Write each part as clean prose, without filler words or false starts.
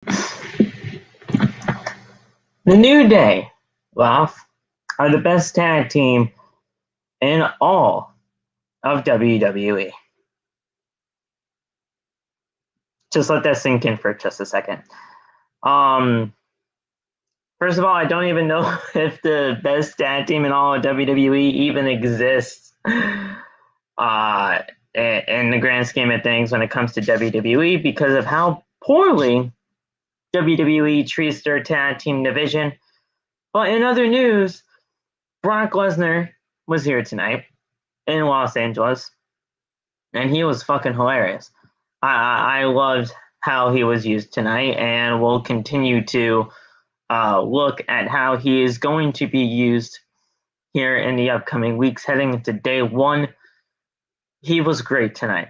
The New Day, are the best tag team in all of WWE. Just let that sink in for just a second. First of all, I don't even know if the best tag team in all of WWE even exists in the grand scheme of things when it comes to WWE because of how poorly WWE treats their tag team division. But in other news, Brock Lesnar was here tonight in Los Angeles, and he was fucking hilarious. I loved how he was used tonight, and we'll continue to look at how he is going to be used here in the upcoming weeks, heading into day one. He was great tonight.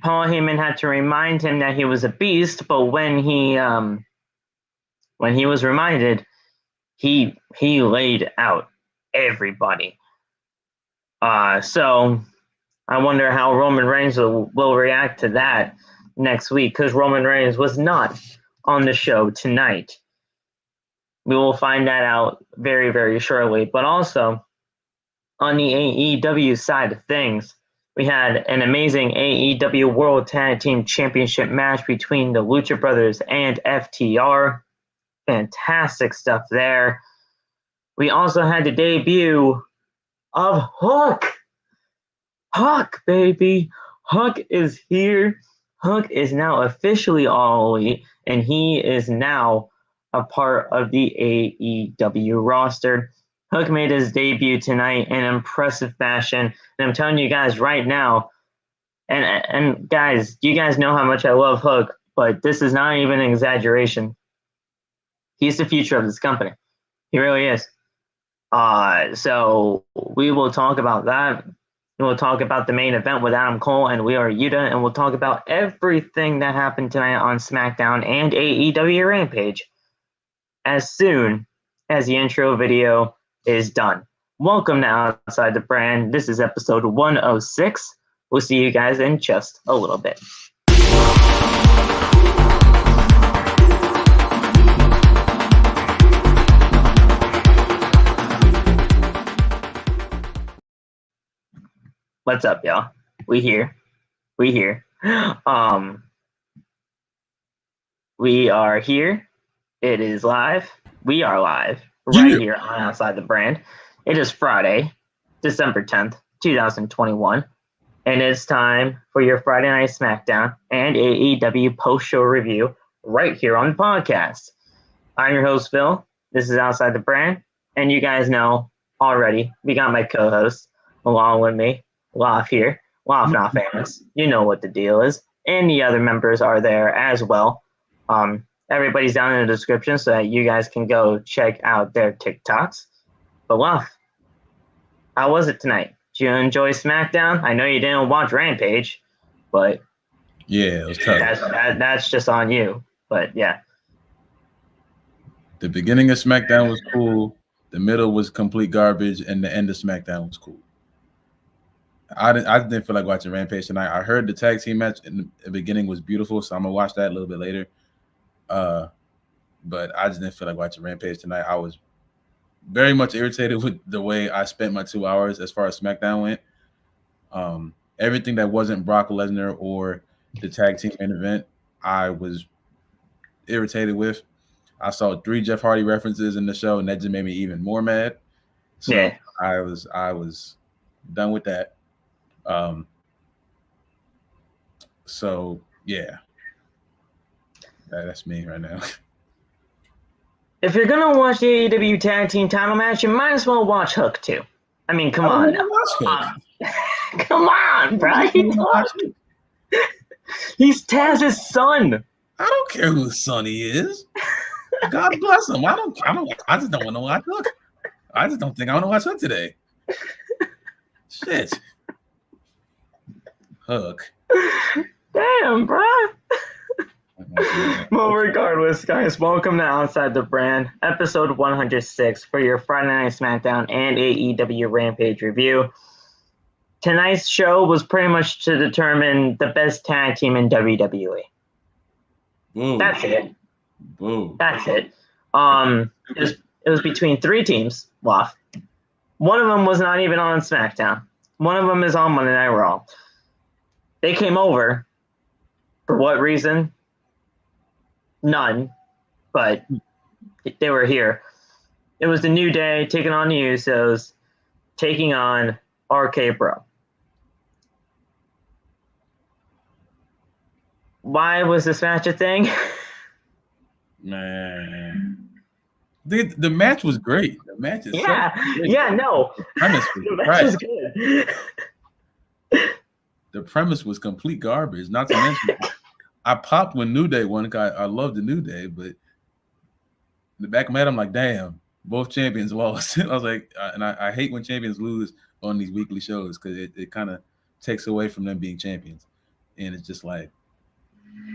Paul Heyman had to remind him that he was a beast, but when he was reminded, he laid out everybody. So I wonder how Roman Reigns will react to that next week, because Roman Reigns was not on the show tonight. We will find that out very, very shortly. But also, on the AEW side of things, we had an amazing AEW World Tag Team Championship match between the Lucha Brothers and FTR. Fantastic stuff there. We also had the debut of Hook. Hook, baby. Hook is here. Hook is now officially All Elite, and he is now a part of the AEW roster. Hook made his debut tonight in impressive fashion, and I'm telling you guys right now, and guys, you guys know how much I love Hook, but this is not even an exaggeration. He's the future of this company. He really is. So we will talk about that. We'll talk about the main event with Adam Cole and We Are Yuda, and we'll talk about everything that happened tonight on SmackDown and AEW Rampage as soon as the intro video is done. Welcome to Outside the Brand. This is episode 106. We'll see you guys in just a little bit. What's up, y'all? We here. We are here. It is live. We are live right here on Outside the Brand. It is Friday, December 10th, 2021, and it's time for your Friday Night SmackDown and AEW post-show review right here on the podcast. I'm your host, Phil. This is Outside the Brand, and you guys know already, we got my co-host along with me, Loth here. Loth Not Famous. You know what the deal is. And the other members are there as well. Everybody's down in the description so that you guys can go check out their TikToks. But Loth, how was it tonight? Did you enjoy SmackDown? I know you didn't watch Rampage, but yeah, it was tough. That's just on you. But yeah. The beginning of SmackDown was cool. The middle was complete garbage, and the end of SmackDown was cool. I didn't feel like watching Rampage tonight. I heard the tag team match in the beginning was beautiful, so I'm gonna watch that a little bit later. But I just didn't feel like watching Rampage tonight. I was very much irritated with the way I spent my 2 hours as far as SmackDown went. Everything that wasn't Brock Lesnar or the tag team main event, I was irritated with. I saw 3 Jeff Hardy references in the show, and that just made me even more mad. So yeah. I was done with that. So yeah, that's me right now. If you're gonna watch the AEW tag team title match, you might as well watch Hook too. I mean, come on. Come on, bro. He's Taz's son. I don't care whose son he is. God bless him. I just don't want to watch Hook. I just don't think I want to watch Hook today. Shit. Hook. Damn, bro. Well, regardless, guys, welcome to Outside the Brand, episode 106 for your Friday Night SmackDown and AEW Rampage review. Tonight's show was pretty much to determine the best tag team in WWE. Whoa. That's it. Whoa. That's it. It was between 3 teams. Lost. One of them was not even on SmackDown. One of them is on Monday Night Raw. They came over. For what reason? None. But they were here. It was the New Day taking on the Usos, taking on RKBro. Why was this match a thing? Man. The match was great. The match is no. The match was good. The premise was complete garbage. Not to mention, I popped when New Day won. I love the New Day, but in the back of my head, I'm like, damn, both champions lost. I was like, and I hate when champions lose on these weekly shows because it kind of takes away from them being champions. And it's just like,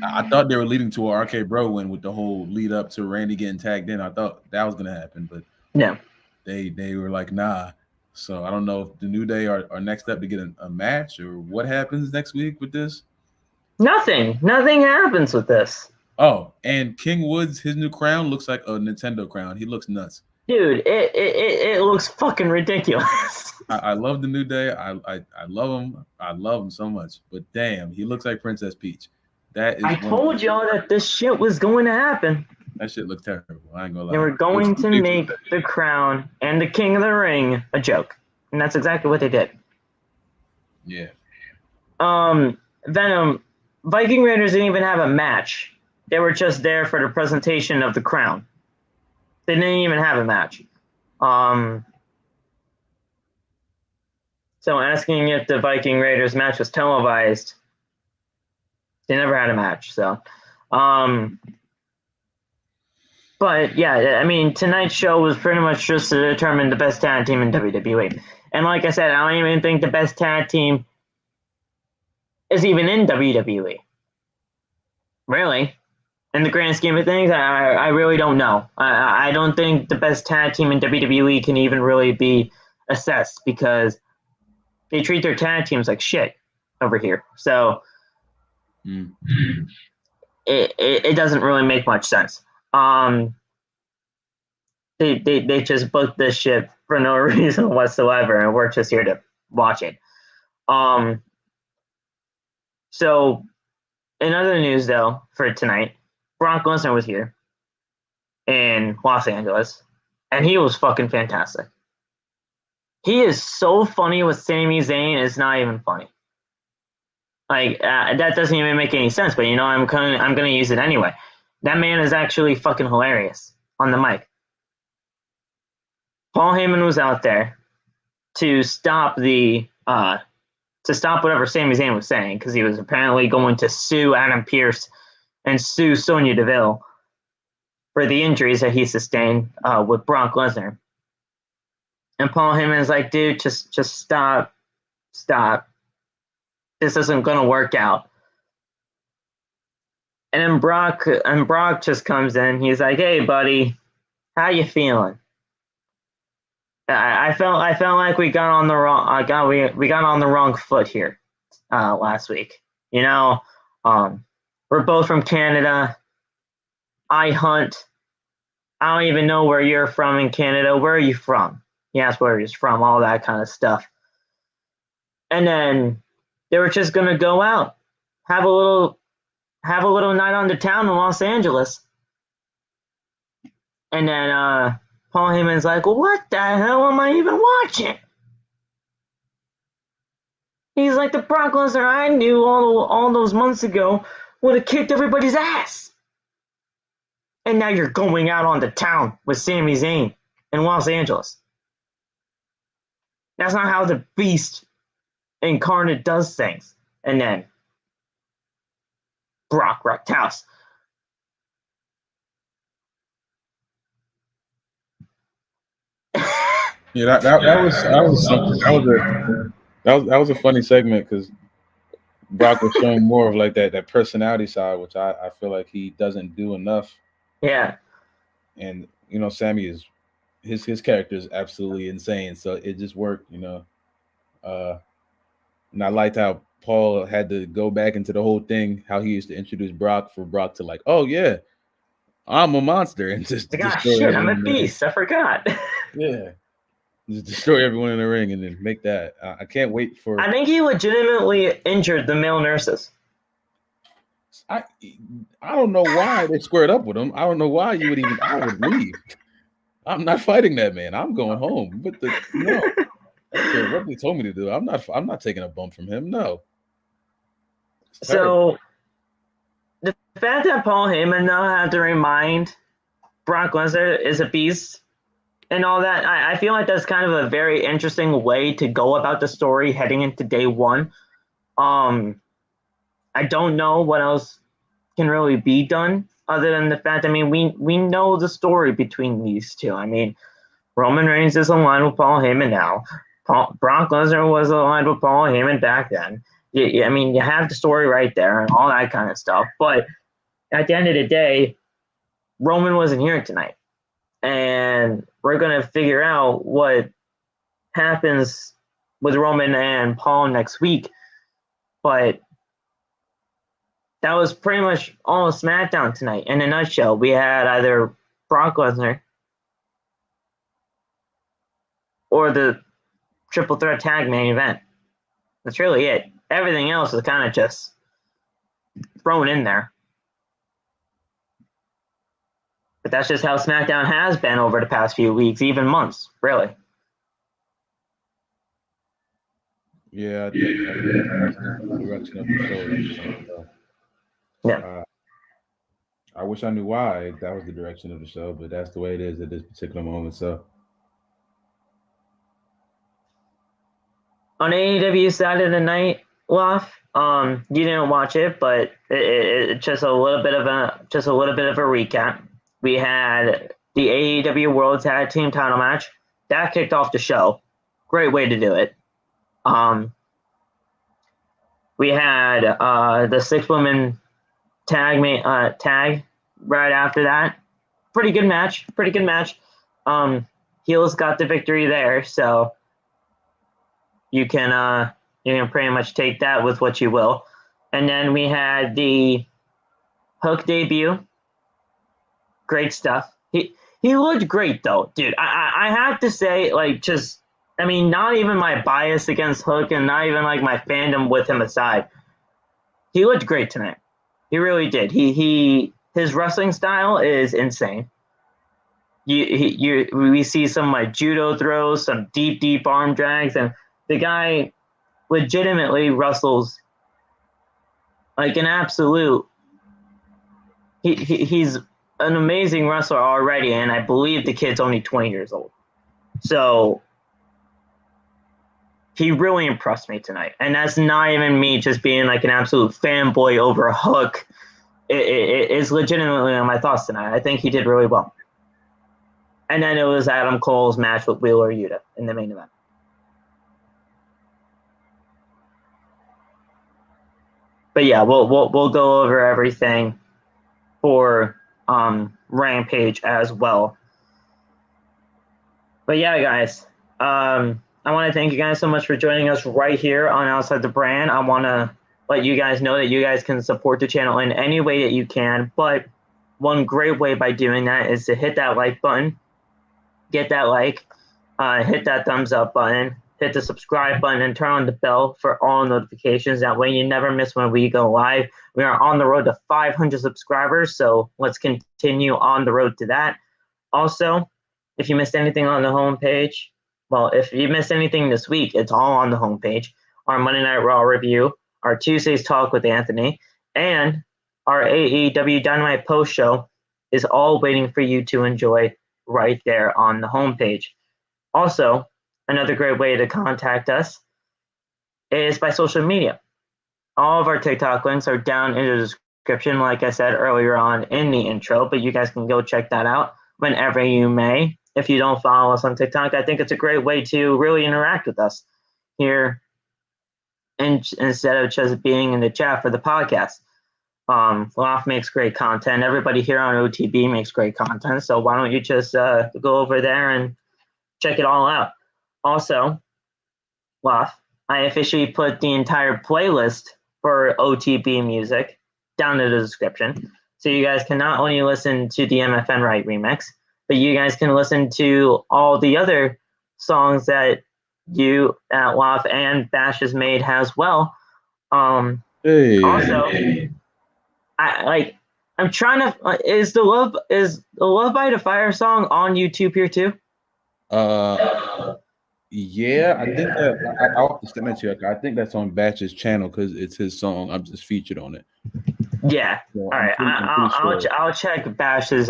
I thought they were leading to an RK-Bro win with the whole lead up to Randy getting tagged in. I thought that was going to happen, but no, they were like, nah. So I don't know if the New Day are next up to get a match or what happens next week with this. Nothing happens with this. Oh, and King Woods, his new crown looks like a Nintendo crown. He looks nuts. Dude, it looks fucking ridiculous. I love the New Day. I love him. I love him so much. But damn, he looks like Princess Peach. That is. I told y'all that this shit was going to happen. That shit looked terrible. I ain't gonna lie. They were going to make the crown and the King of the Ring a joke, and that's exactly what they did. Yeah. Venom, Viking Raiders didn't even have a match. They were just there for the presentation of the crown. They didn't even have a match. So asking if the Viking Raiders match was televised, they never had a match. So, but yeah, I mean, tonight's show was pretty much just to determine the best tag team in WWE. And like I said, I don't even think the best tag team is even in WWE. Really. In the grand scheme of things, I really don't know. I don't think the best tag team in WWE can even really be assessed because they treat their tag teams like shit over here. So it doesn't really make much sense. They just booked this shit for no reason whatsoever, and we're just here to watch it. So in other news, though, for tonight, Brock Lesnar was here in Los Angeles, and he was fucking fantastic. He is so funny with Sami Zayn, it's not even funny. Like, that doesn't even make any sense, but, you know, I'm gonna use it anyway. That man is actually fucking hilarious on the mic. Paul Heyman was out there to stop whatever Sami Zayn was saying, because he was apparently going to sue Adam Pearce and sue Sonya Deville for the injuries that he sustained with Brock Lesnar. And Paul Heyman is like, dude, just stop. This isn't going to work out. And then Brock just comes in. He's like, hey, buddy, how you feeling? I felt like we got on the wrong we got on the wrong foot here last week. You know, we're both from Canada. I hunt. I don't even know where you're from in Canada. Where are you from? He asked where he's from, all that kind of stuff. And then they were just gonna go out, have a little night on the town in Los Angeles. And then Paul Heyman's like, well, what the hell am I even watching? He's like, the Brock Lesnar I knew all those months ago would have kicked everybody's ass. And now you're going out on the town with Sami Zayn in Los Angeles. That's not how the Beast incarnate does things. And then Brock wrecked house. Yeah, that was something. That was a funny segment because Brock was showing more of like that personality side, which I feel like he doesn't do enough. Yeah. And you know, Sami is his character is absolutely insane, so it just worked, you know. And I liked how Paul had to go back into the whole thing, how he used to introduce Brock for Brock to like, oh yeah, I'm a monster and just Like, ah, destroy shit, I'm everyone a in the ring. beast. I forgot. Yeah. Just destroy everyone in the ring and then make that. I can't wait for. I think he legitimately injured the male nurses. I don't know why they squared up with him. I don't know why you would even. I would leave. I'm not fighting that man. I'm going home. But no, I don't care what they told me to do. I'm not taking a bump from him. No. So the fact that Paul Heyman now had to remind Brock Lesnar is a beast and all that, I feel like that's kind of a very interesting way to go about the story heading into day one. I don't know what else can really be done other than the fact, I mean, we know the story between these two. I mean, Roman Reigns is aligned with Paul Heyman now. Brock Lesnar was aligned with Paul Heyman back then. I mean, you have the story right there and all that kind of stuff. But at the end of the day, Roman wasn't here tonight. And we're going to figure out what happens with Roman and Paul next week. But that was pretty much all of SmackDown tonight. In a nutshell, we had either Brock Lesnar or the triple threat tag main event. That's really it. Everything else is kind of just thrown in there. But that's just how SmackDown has been over the past few weeks, even months, really. Yeah, I think that's the direction of the show. Yeah. I wish I knew why that was the direction of the show, but that's the way it is at this particular moment. So on AEW Saturday Night Live, you didn't watch it, but it just a little bit of a recap. We had the AEW World Tag Team Title match that kicked off the show. Great way to do it. We had the 6-woman tag right after that. Pretty good match. Heels got the victory there, so you can pretty much take that with what you will. And then we had the Hook debut. Great stuff. He looked great though, dude. I have to say, like, just, I mean, not even my bias against Hook and not even like my fandom with him aside. He looked great tonight. He really did. His wrestling style is insane. We see some like judo throws, some deep arm drags, and the guy legitimately wrestles like an absolute. He's an amazing wrestler already, and I believe the kid's only 20 years old. So he really impressed me tonight, and that's not even me just being like an absolute fanboy over Hook. It is legitimately on my thoughts tonight. I think he did really well. And then it was Adam Cole's match with Wheeler Yuta in the main event. But yeah, we'll go over everything for Rampage as well. But yeah, guys, I want to thank you guys so much for joining us right here on Outside the Brand. I want to let you guys know that you guys can support the channel in any way that you can. But one great way by doing that is to hit that like button, get that like, hit that thumbs up button, hit the subscribe button, and turn on the bell for all notifications. That way you never miss when we go live. We are on the road to 500 subscribers, so let's continue on the road to that. Also, if you missed anything on the homepage, well, if you missed anything this week, it's all on the homepage. Our Monday Night Raw review, our Tuesday's Talk with Anthony, and our AEW Dynamite post show is all waiting for you to enjoy right there on the homepage. Also, another great way to contact us is by social media. All of our TikTok links are down in the description, like I said earlier on in the intro, but you guys can go check that out whenever you may. If you don't follow us on TikTok, I think it's a great way to really interact with us here instead of just being in the chat for the podcast. Loft makes great content. Everybody here on OTB makes great content. So why don't you just go over there and check it all out. Also, Loft, I officially put the entire playlist for OTB music down in the description. So you guys can not only listen to the MFN Right remix, but you guys can listen to all the other songs that you at WAF and Bash has made as well. Also, I'm trying to is the Love by the Fire song on YouTube here too? Yeah, I think that I'll have to send that to you. I think that's on Batch's channel because it's his song. I'm just featured on it. Yeah. So all right. I'll check Bash's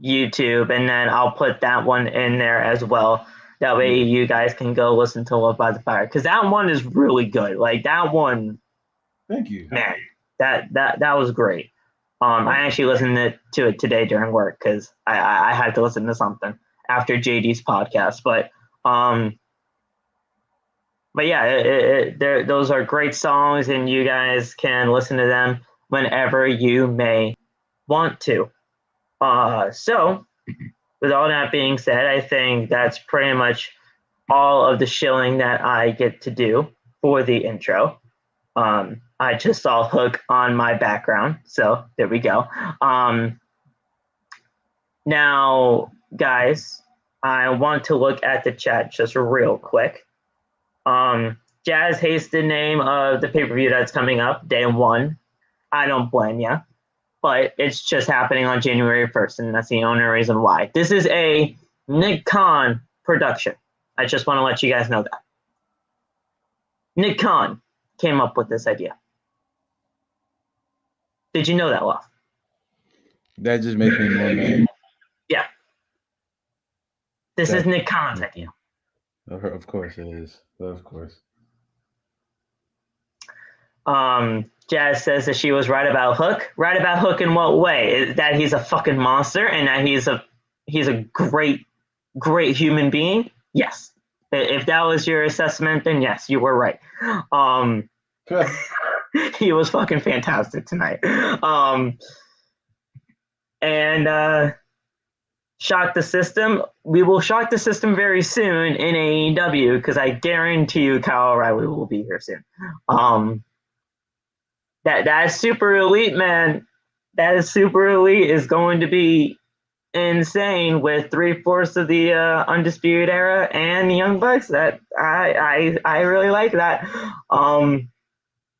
YouTube, and then I'll put that one in there as well. That way you guys can go listen to Love by the Fire, because that one is really good. Like that one. Thank you, man. That was great. I actually listened to it today during work because I had to listen to something after JD's podcast. But yeah, those are great songs, and you guys can listen to them whenever you may want to. So, with all that being said, I think that's pretty much all of the shilling that I get to do for the intro. I just saw Hook on my background, so there we go. Now, guys, I want to look at the chat just real quick. Jazz hates the name of the pay-per-view that's coming up, day 1. I don't blame you, but it's just happening on January 1st, and that's the only reason why. This is a Nick Khan production. I just want to let you guys know that. Nick Khan came up with this idea. Did you know that, Love? That just makes me more mad. Yeah. This is Nick Khan's idea. Of course it is. Of course. Jazz says that she was right about Hook. Right about Hook in what way? That he's a fucking monster and that he's a great human being? Yes. If that was your assessment, then yes, you were right. He was fucking fantastic tonight. And shock the system. We will shock the system very soon in AEW, because I guarantee you Kyle O'Reilly will be here soon. That Super Elite, man. That is Super Elite is going to be insane with 3/4 of the Undisputed Era and the Young Bucks. That I really like that.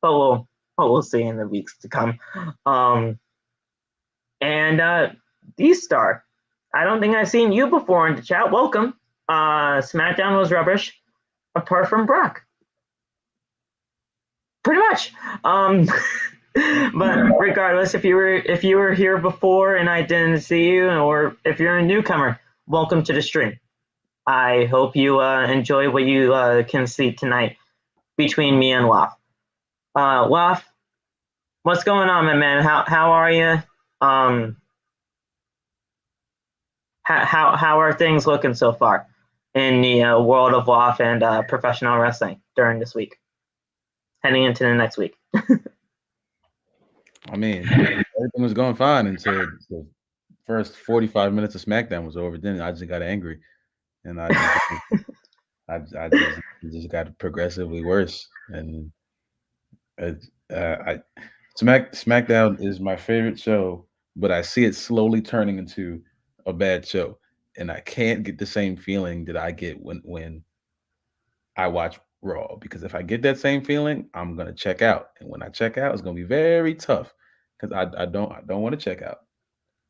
But we'll see in the weeks to come. And D-Star, I don't think I've seen you before in the chat. Welcome. SmackDown was rubbish, apart from Brock. Pretty much. But regardless, if you were here before and I didn't see you, or if you're a newcomer, welcome to the stream. I hope you enjoy what you can see tonight between me and Waf. Waf, what's going on, my man? How are you? How are things looking so far in the world of Waf and professional wrestling during this week, heading into the next week? I mean, everything was going fine until the first 45 minutes of SmackDown was over. Then I just got angry, and I just got progressively worse. And SmackDown is my favorite show, but I see it slowly turning into a bad show, and I can't get the same feeling that I get when I watch Raw, because if I get that same feeling, I'm gonna check out, and when I check out, it's gonna be very tough because I don't want to check out.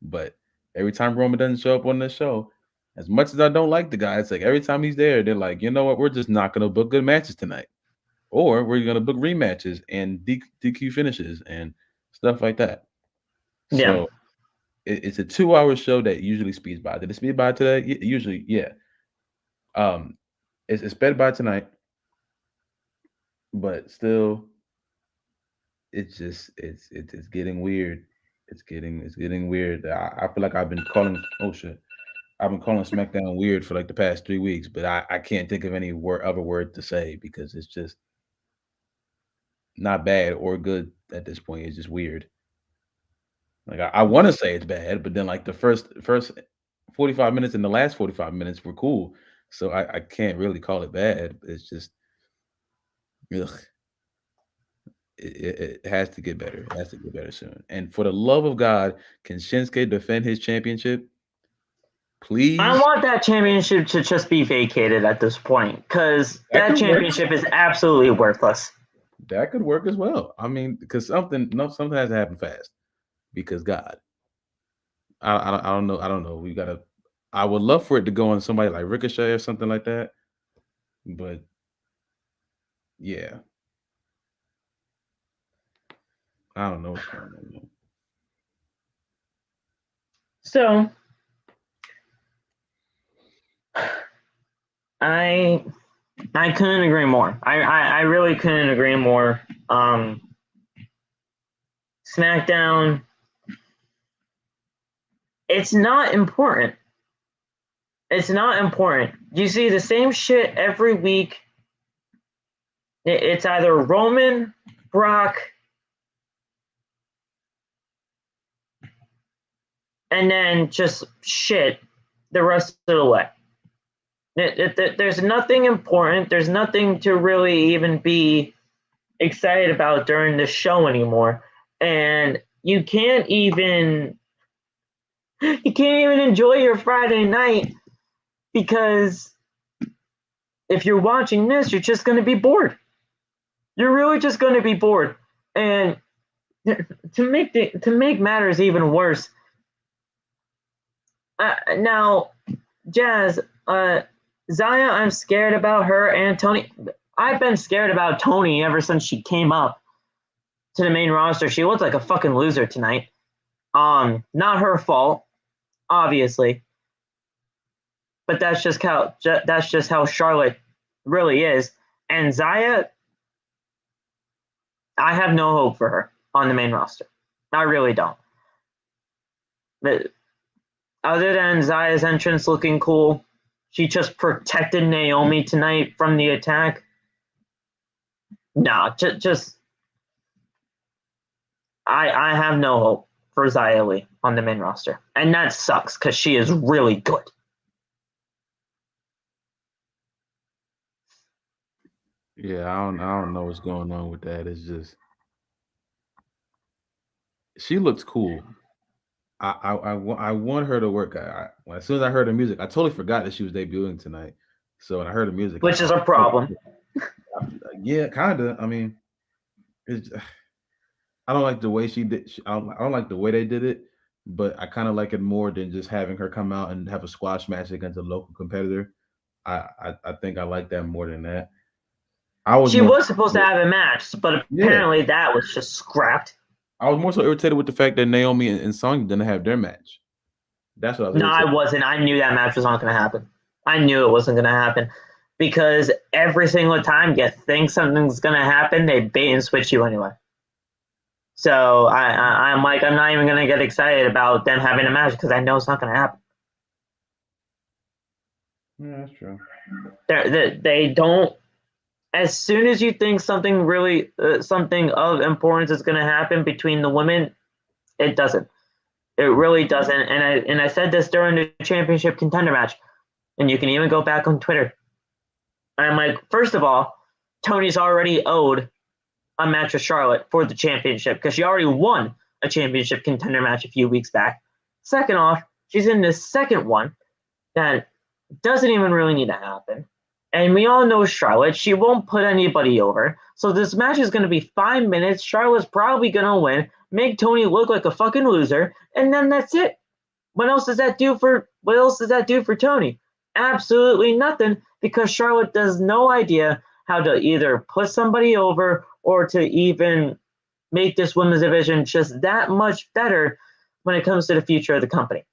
But every time Roman doesn't show up on this show, as much as I don't like the guy, it's like every time he's there, they're like, you know what, we're just not gonna book good matches tonight, or we're gonna book rematches and DQ finishes and stuff like that. Yeah. So it's a 2-hour show that usually speeds by. Did it speed by today? Usually, yeah. It's sped by tonight, but still, it's getting weird. It's getting weird. I feel like I've been calling. Oh shit! I've been calling SmackDown weird for like the past 3 weeks, but I can't think of any other word to say because it's just not bad or good at this point. It's just weird. Like I want to say it's bad, but then like the first 45 minutes and the last 45 minutes were cool, so I can't really call it bad. It's just, ugh. It has to get better. It has to get better soon. And for the love of God, can Shinsuke defend his championship? Please. I want that championship to just be vacated at this point because that championship is absolutely worthless. That could work as well. I mean, because something has to happen fast. Because God, I don't know. I don't know. We gotta. I would love for it to go on somebody like Ricochet or something like that. But yeah, I don't know what's going on. So I couldn't agree more. I really couldn't agree more. SmackDown, it's not important. It's not important. You see the same shit every week. It's either Roman, Brock, and then just shit the rest of the way. There's nothing important. There's nothing to really even be excited about during the show anymore. And you can't even enjoy your Friday night because if you're watching this, you're just going to be bored. You're really just going to be bored. And to make matters even worse, now, Jazz, Zaya, I'm scared about her, and Toni. I've been scared about Toni ever since she came up to the main roster. She looked like a fucking loser tonight. Not her fault, obviously, but that's just how Charlotte really is. And Zaya, I have no hope for her on the main roster. I really don't. But other than Zaya's entrance looking cool, she just protected Naomi tonight from the attack. Nah, just I have no hope for Xia Li on the main roster. And that sucks because she is really good. Yeah, I don't know what's going on with that. It's just she looks cool. I want her to work. As soon as I heard her music, I totally forgot that she was debuting tonight. So when I heard the music, which is a problem. Yeah, kind of. I mean, I don't like the way she did. I don't like the way they did it, but I kind of like it more than just having her come out and have a squash match against a local competitor. I think I like that more than that. She was supposed to have a match, but apparently that was just scrapped. I was more so irritated with the fact that Naomi and Sonya didn't have their match. That's what I was. No, I wasn't. I knew that match was not going to happen. I knew it wasn't going to happen because every single time you think something's going to happen, they bait and switch you anyway. So I'm like, I'm not even going to get excited about them having a match because I know it's not going to happen. Yeah, that's true. They don't. As soon as you think something really, something of importance is going to happen between the women, it doesn't. It really doesn't. And I said this during the championship contender match, and you can even go back on Twitter. I'm like, first of all, Toni's already owed a match with Charlotte for the championship because she already won a championship contender match a few weeks back. Second off, she's in the second one that doesn't even really need to happen. And we all know Charlotte. She won't put anybody over. So this match is going to be 5 minutes. Charlotte's probably going to win, make Toni look like a fucking loser, and then that's it. What else does that do for Toni? Absolutely nothing, because Charlotte does no idea how to either put somebody over or to even make this women's division just that much better when it comes to the future of the company.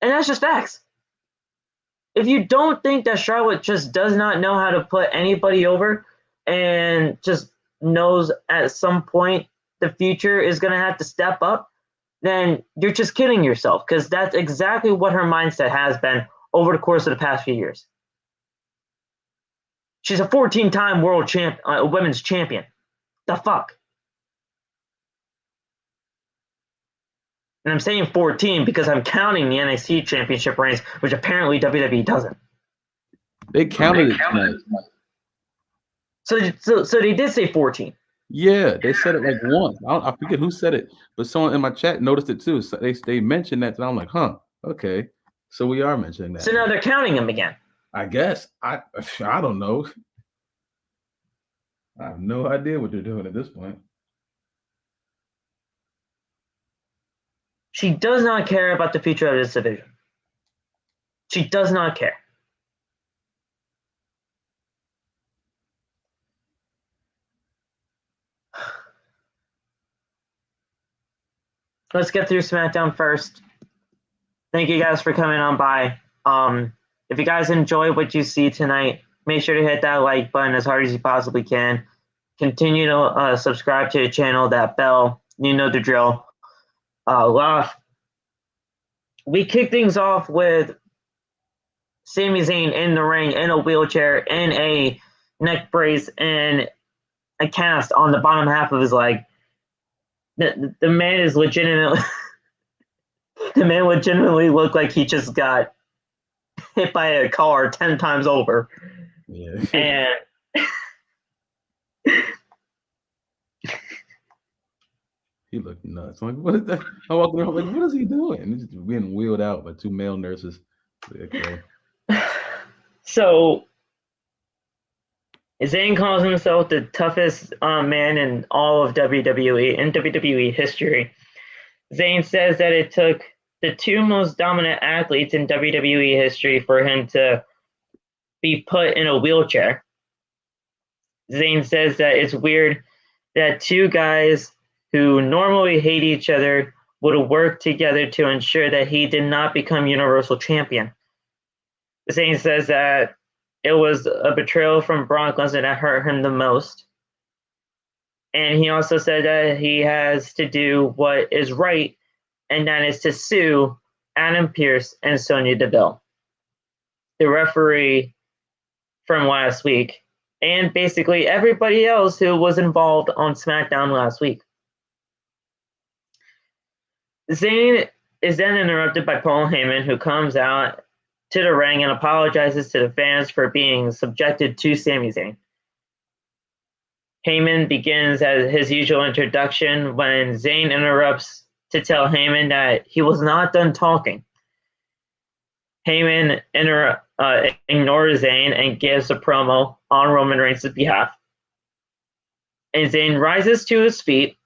And that's just facts. If you don't think that Charlotte just does not know how to put anybody over and just knows at some point the future is going to have to step up, then you're just kidding yourself, because that's exactly what her mindset has been over the course of the past few years. She's a 14-time world women's champion. The fuck? And I'm saying 14 because I'm counting the NXT championship reigns, which apparently WWE doesn't. They counted it. So they did say 14. Yeah, they said it like once. I forget who said it, but someone in my chat noticed it too. So they mentioned that, and I'm like, huh, okay. So we are mentioning that. So now they're counting him again. I guess. I don't know. I have no idea what they're doing at this point. She does not care about the future of this division. She does not care. Let's get through SmackDown first. Thank you guys for coming on by. If you guys enjoy what you see tonight, make sure to hit that like button as hard as you possibly can. Continue to subscribe to the channel, that bell. You know the drill. We kick things off with Sami Zayn in the ring, in a wheelchair, in a neck brace, and a cast on the bottom half of his leg. The man is legitimately... the man legitimately looked like he just got hit by a car 10 times over. Yeah. And he looked nuts. I'm like, what is that? I walked around like, what is he doing? He's just being wheeled out by two male nurses. Okay. So Zayn calls himself the toughest man in all of WWE, in WWE history. Zayn says that it took the two most dominant athletes in WWE history for him to be put in a wheelchair. Zayn says that it's weird that two guys who normally hate each other would work together to ensure that he did not become Universal Champion. Zayn says that it was a betrayal from Brock Lesnar that hurt him the most. And he also said that he has to do what is right, and that is to sue Adam Pearce and Sonya Deville, the referee from last week, and basically everybody else who was involved on SmackDown last week. Zayn is then interrupted by Paul Heyman, who comes out to the ring and apologizes to the fans for being subjected to Sami Zayn. Heyman begins as his usual introduction when Zayn interrupts to tell Heyman that he was not done talking. Heyman ignores Zayn and gives a promo on Roman Reigns' behalf. And Zayn rises to his feet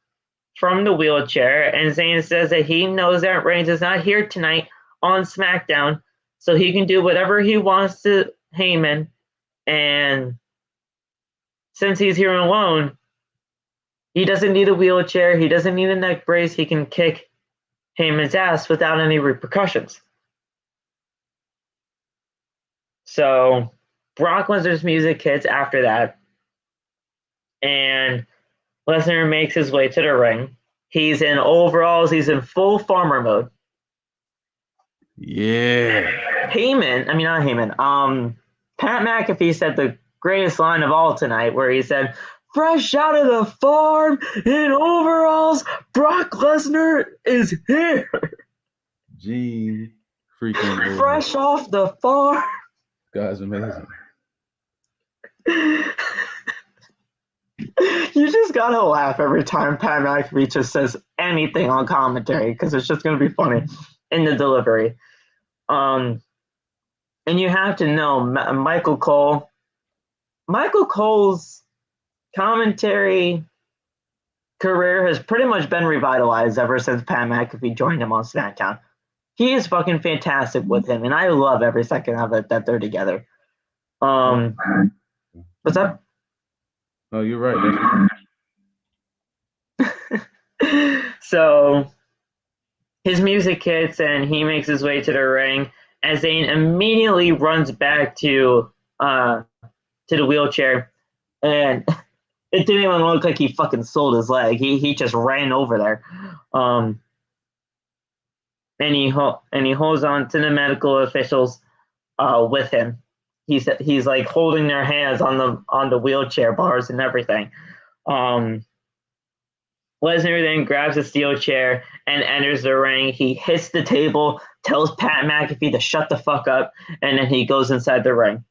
from the wheelchair, and Zayn says that he knows that Reigns is not here tonight on SmackDown, so he can do whatever he wants to Heyman. And since he's here alone, he doesn't need a wheelchair, he doesn't need a neck brace, he can kick Heyman's ass without any repercussions. So Brock Lesnar's music hits after that, and Lesnar makes his way to the ring. He's in overalls, he's in full farmer mode. Yeah. Pat McAfee said the greatest line of all tonight, where he said, "Fresh out of the farm in overalls, Brock Lesnar is here." Gee, freaking fresh off the farm. Guy's amazing. You just gotta laugh every time Pat McAfee just says anything on commentary, because it's just gonna be funny in the delivery. And you have to know Michael Cole's commentary career has pretty much been revitalized ever since Pat McAfee joined him on SmackDown. He is fucking fantastic with him, and I love every second of it that they're together. What's up? Oh, you're right. So his music hits, and he makes his way to the ring as Zayn immediately runs back to the wheelchair, and it didn't even look like he fucking sold his leg. He just ran over there, and he holds on to the medical officials with him. He's like holding their hands on the wheelchair bars and everything. Lesnar then grabs a steel chair and enters the ring. He hits the table, tells Pat McAfee to shut the fuck up, and then he goes inside the ring.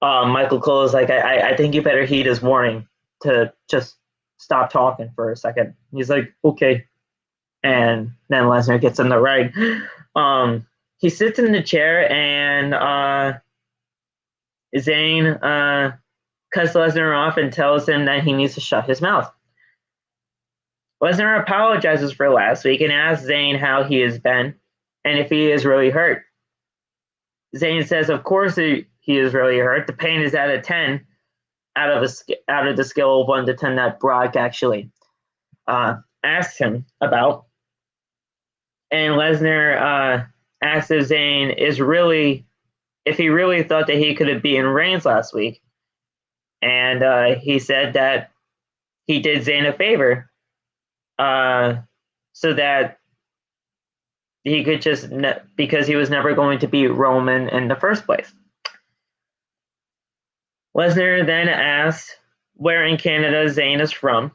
Michael Cole is like, I think you better heed his warning. to just stop talking for a second. He's like, okay. And then Lesnar gets in the ring. He sits in the chair, and Zayn cuts Lesnar off and tells him that he needs to shut his mouth. Lesnar apologizes for last week and asks Zayn how he has been and if he is really hurt. Zayn says, of course he is really hurt. The pain is at a 10 out of the scale of 1 to 10 that Brock actually asked him about. And Lesnar asked if Zayn if he really thought that he could have beaten Reigns last week. And he said that he did Zayn a favor so that he could because he was never going to beat Roman in the first place. Lesnar then asked where in Canada Zayn is from.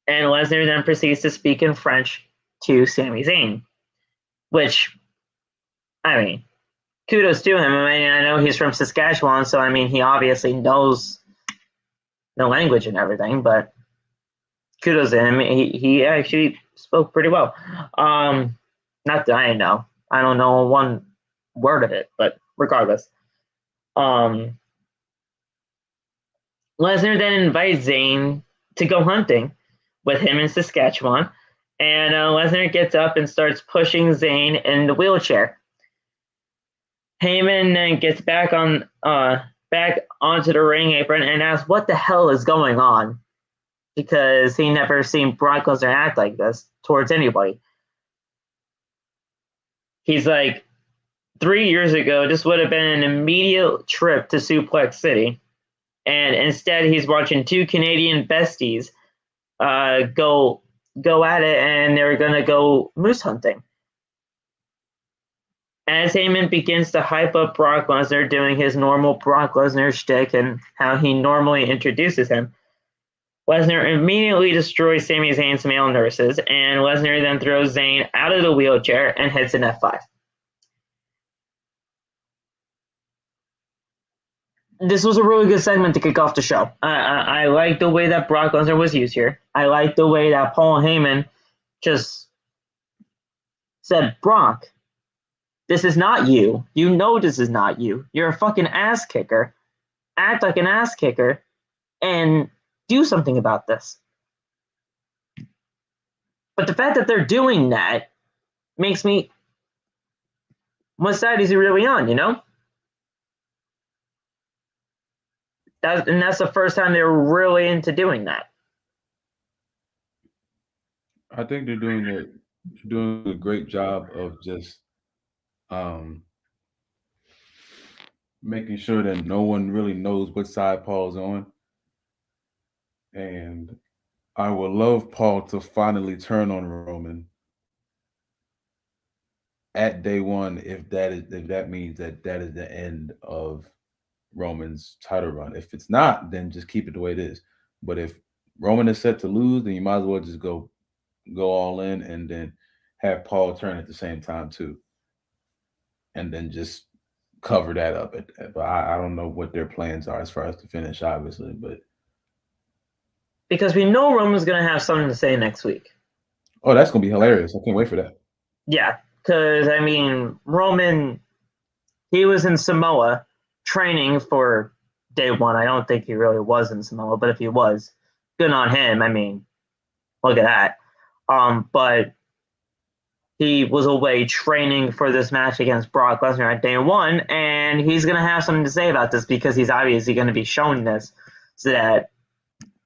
And Lesnar then proceeds to speak in French to Sami Zayn, which, I mean, kudos to him. I mean, I know he's from Saskatchewan, so I mean, he obviously knows the language and everything, but kudos to him. He actually spoke pretty well. Not that I know. I don't know one word of it, but regardless. Lesnar then invites Zayn to go hunting with him in Saskatchewan, and Lesnar gets up and starts pushing Zayn in the wheelchair. Heyman then gets back onto the ring apron and asks what the hell is going on, because he never seen Brock Lesnar act like this towards anybody. He's like, 3 years ago, this would have been an immediate trip to Suplex City, and instead he's watching two Canadian besties go at it, and they're gonna go moose hunting. As Heyman begins to hype up Brock Lesnar doing his normal Brock Lesnar shtick and how he normally introduces him, Lesnar immediately destroys Sami Zayn's male nurses, and Lesnar then throws Zayn out of the wheelchair and hits an F5. This was a really good segment to kick off the show. I like the way that Brock Lesnar was used here. I like the way that Paul Heyman just said, Brock, this is not you. You know this is not you. You're a fucking ass kicker. Act like an ass kicker and do something about this. But the fact that they're doing that makes me, what side is he really on, you know? That's the first time they were really into doing that. I think they're doing a great job of just making sure that no one really knows what side Paul's on. And I would love Paul to finally turn on Roman at day one, if that means that is the end of Roman's title run. If it's not, then just keep it the way it is. But if Roman is set to lose, then you might as well just go all in and then have Paul turn at the same time too, and then just cover that up. But I don't know what their plans are as far as the finish, obviously. But because we know Roman's going to have something to say next week. Oh, that's going to be hilarious. I can't wait for that. Yeah, because, I mean, Roman, he was in Samoa training for day one. I don't think he really was in Samoa, but if he was, good on him. I mean, look at that. But he was away training for this match against Brock Lesnar at day one, and he's going to have something to say about this because he's obviously going to be showing this so that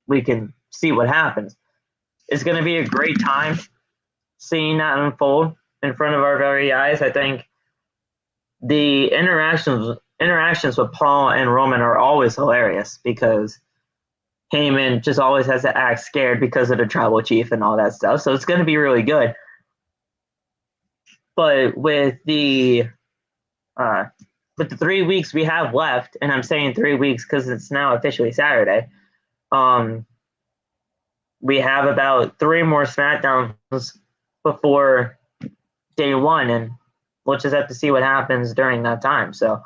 we can see what happens. It's going to be a great time seeing that unfold in front of our very eyes. I think the interactions with Paul and Roman are always hilarious because Heyman just always has to act scared because of the tribal chief and all that stuff. So it's going to be really good. But with the 3 weeks we have left, and I'm saying 3 weeks because it's now officially Saturday, we have about 3 more SmackDowns before day one, and we'll just have to see what happens during that time. So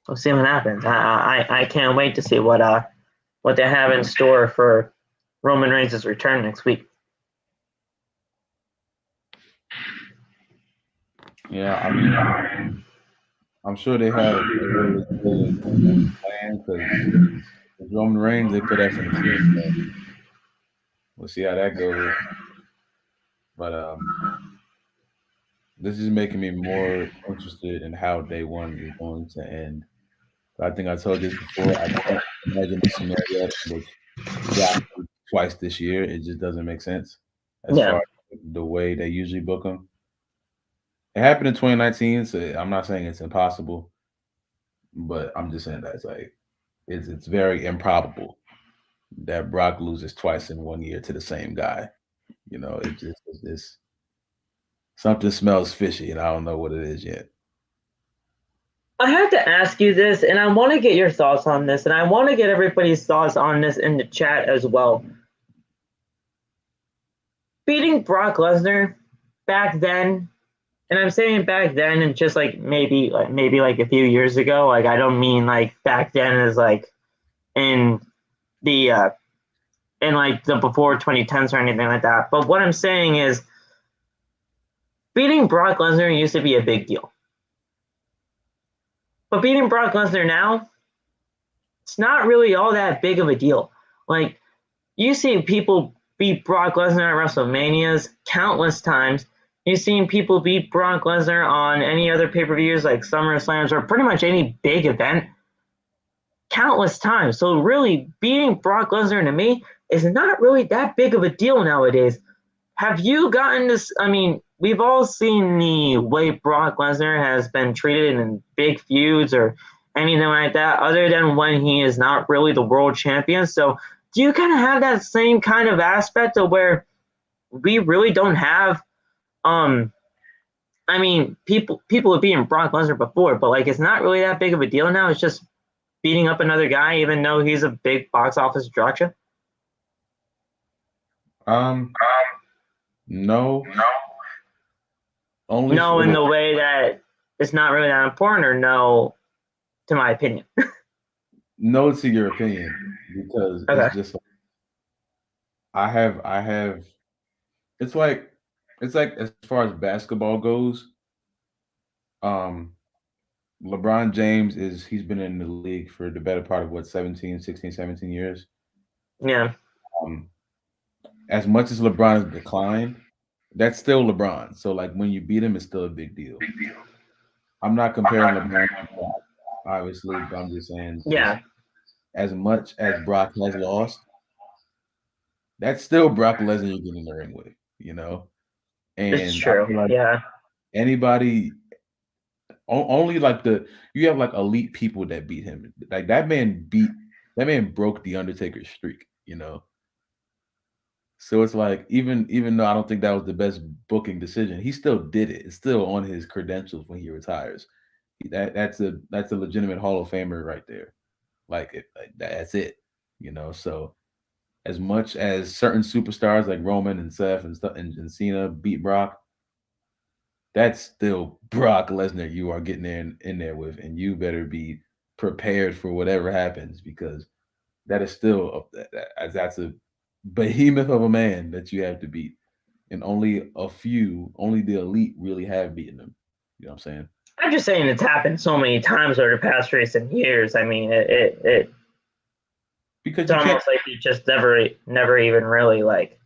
We'll see what happens. I can't wait to see what they have in store for Roman Reigns' return next week. Yeah, I mean, I'm sure they have a really good plan because with Roman Reigns, they put effort into it. So we'll see how that goes. But this is making me more interested in how Day One is going to end. I think I told you this before. I can't imagine a scenario in which Brock twice this year. It just doesn't make sense as far Yeah. as the way they usually book them. It happened in 2019, so I'm not saying it's impossible, but I'm just saying that it's very improbable that Brock loses twice in 1 year to the same guy. It's something smells fishy, and I don't know what it is yet. I have to ask you this, and I want to get your thoughts on this, and I want to get everybody's thoughts on this in the chat as well. Beating Brock Lesnar back then, and I'm saying back then, and just maybe a few years ago. Like, I don't mean like back then as like in the the before 2010s or anything like that. But what I'm saying is, beating Brock Lesnar used to be a big deal. But beating Brock Lesnar now, it's not really all that big of a deal. Like, you see people beat Brock Lesnar at WrestleManias countless times. You've seen people beat Brock Lesnar on any other pay-per-views like SummerSlams or pretty much any big event countless times. So really, beating Brock Lesnar to me is not really that big of a deal nowadays. Have you gotten this? I mean, we've all seen the way Brock Lesnar has been treated in big feuds or anything like that, other than when he is not really the world champion. So do you kind of have that same kind of aspect of where we really don't have I mean, people have beaten Brock Lesnar before, but like it's not really that big of a deal now. It's just beating up another guy, even though he's a big box office attraction. Um, no, only No, for in the way that it's not really that important, or no, to my opinion. no to your opinion because Okay. it's just I have it's like as far as basketball goes, um LeBron James he's been in the league for the better part of what 17 years. Yeah. Um as much as LeBron has declined, that's still LeBron. So like when you beat him, it's still a big deal. I'm not comparing LeBron to Brock, obviously, but I'm just saying just Yeah. as much as Brock has lost, that's still Brock Lesnar you get in the ring with, you know? It's And I true. feel like Yeah. anybody only like you have like elite people that beat him. Like that man broke the Undertaker's streak, you know. So it's like even though I don't think that was the best booking decision, he still did it. It's still on his credentials when he retires. That's a legitimate Hall of Famer right there. That's it, you know. So as much as certain superstars like Roman and Seth and stuff and Cena beat Brock, that's still Brock Lesnar you are getting in there with, and you better be prepared for whatever happens because that is still that's a behemoth of a man that you have to beat, and only the elite really have beaten him. You know what I'm saying? I'm just saying it's happened so many times over the past recent years. I mean, Because it's you can't. almost like he just never even really like.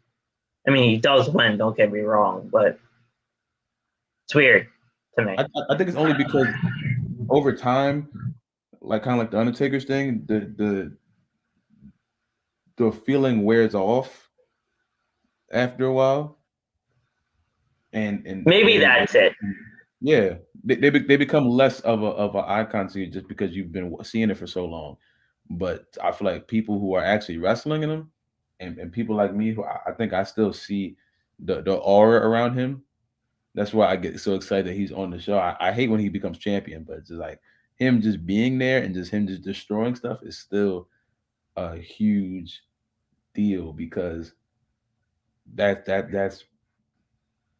I mean, he does win. Don't get me wrong, but it's weird to me. I think it's only because over time, like kind of like the Undertaker's thing, the feeling wears off after a while, and Maybe that's it. yeah, they become less of an icon to you just because you've been seeing it for so long. But I feel like people who are actually wrestling in them, and people like me who I think I still see the aura around him. That's why I get so excited that he's on the show. I hate when he becomes champion, but it's just like him just being there and just him just destroying stuff is still a huge deal because that's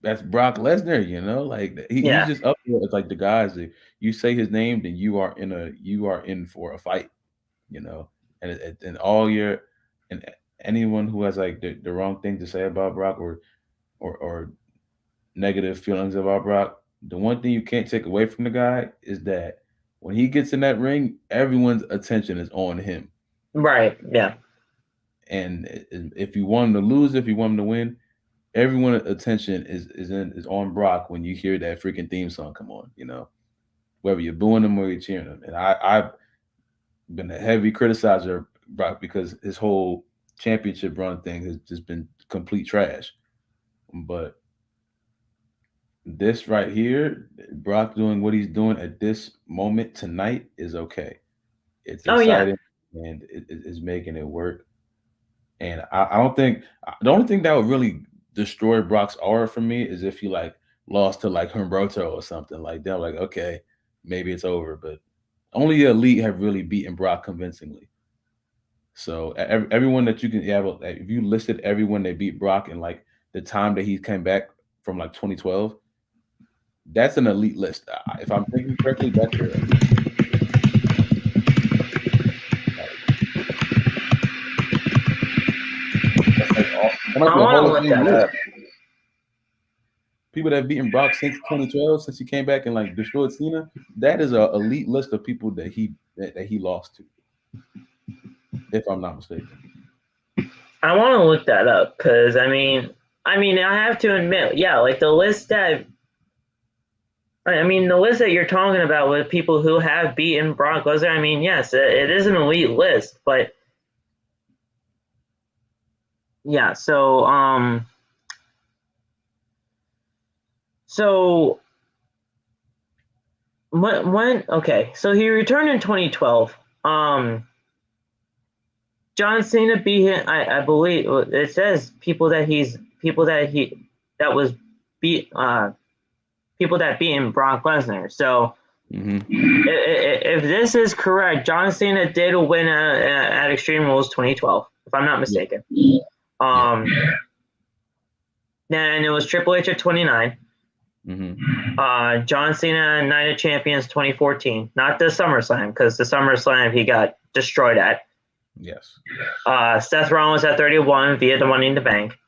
that's Brock Lesnar, you know, like he's just up there. It's like the guys that you say his name, then you are in for a fight, you know, and all your and anyone who has like the wrong thing to say about Brock or negative feelings about Brock, the one thing you can't take away from the guy is that when he gets in that ring, everyone's attention is on him. Right. Yeah. And if you want him to lose, if you want him to win, everyone's attention is on Brock when you hear that freaking theme song come on, you know, whether you're booing him or you're cheering him. And I've been a heavy criticizer of Brock because his whole championship run thing has just been complete trash. But this right here, Brock doing what he's doing at this moment tonight is okay. It's exciting and it's making it work. And I don't think the only thing that would really destroy Brock's aura for me is if he like lost to like Humberto or something like that. Like, okay, maybe it's over. But only the elite have really beaten Brock convincingly. So everyone that you can have, if you listed everyone that beat Brock in like the time that he came back from like 2012, that's an elite list. If I'm thinking correctly, that's your elite. People that have beaten Brock since 2012, since he came back and like destroyed Cena, that is an elite list of people that he lost to, if I'm not mistaken. I want to look that up because I mean, I have to admit, yeah, like the list that you're talking about with people who have beaten Brock Lesnar, I mean, yes, it is an elite list, but yeah, so okay, so he returned in 2012. John Cena beat him. I believe it says people that beat Brock Lesnar. So if this is correct, John Cena did win at Extreme Rules 2012, if I'm not mistaken. Then it was Triple H at 29. John Cena Night of Champions 2014, not the SummerSlam, because the SummerSlam he got destroyed at. Yes. Seth Rollins at 31 via the Money in the Bank.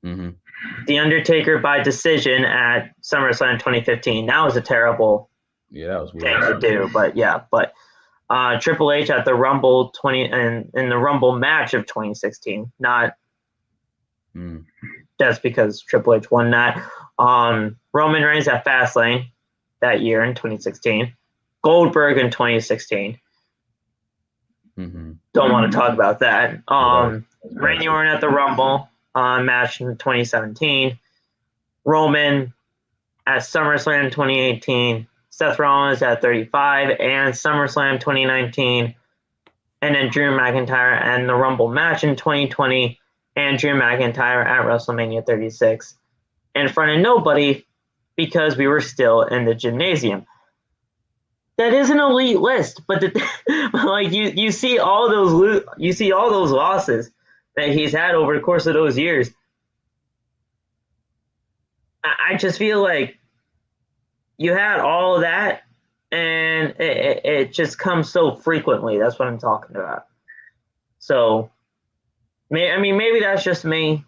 The Undertaker by decision at SummerSlam 2015. That was a terrible that was thing to do, but yeah. But Triple H at the Rumble in the Rumble match of 2016, not just because Triple H won that. Roman Reigns at Fastlane that year in 2016. Goldberg in 2016. Don't want to talk about that. Randy Orton at the Rumble match in 2017. Roman at SummerSlam 2018. Seth Rollins at 35 and SummerSlam 2019. And then Drew McIntyre and the Rumble match in 2020. And Drew McIntyre at WrestleMania 36. In front of nobody because we were still in the gymnasium. That is an elite list, but like you see all those losses that he's had over the course of those years. I just feel like you had all of that, and it just comes so frequently. That's what I'm talking about. So, maybe that's just me.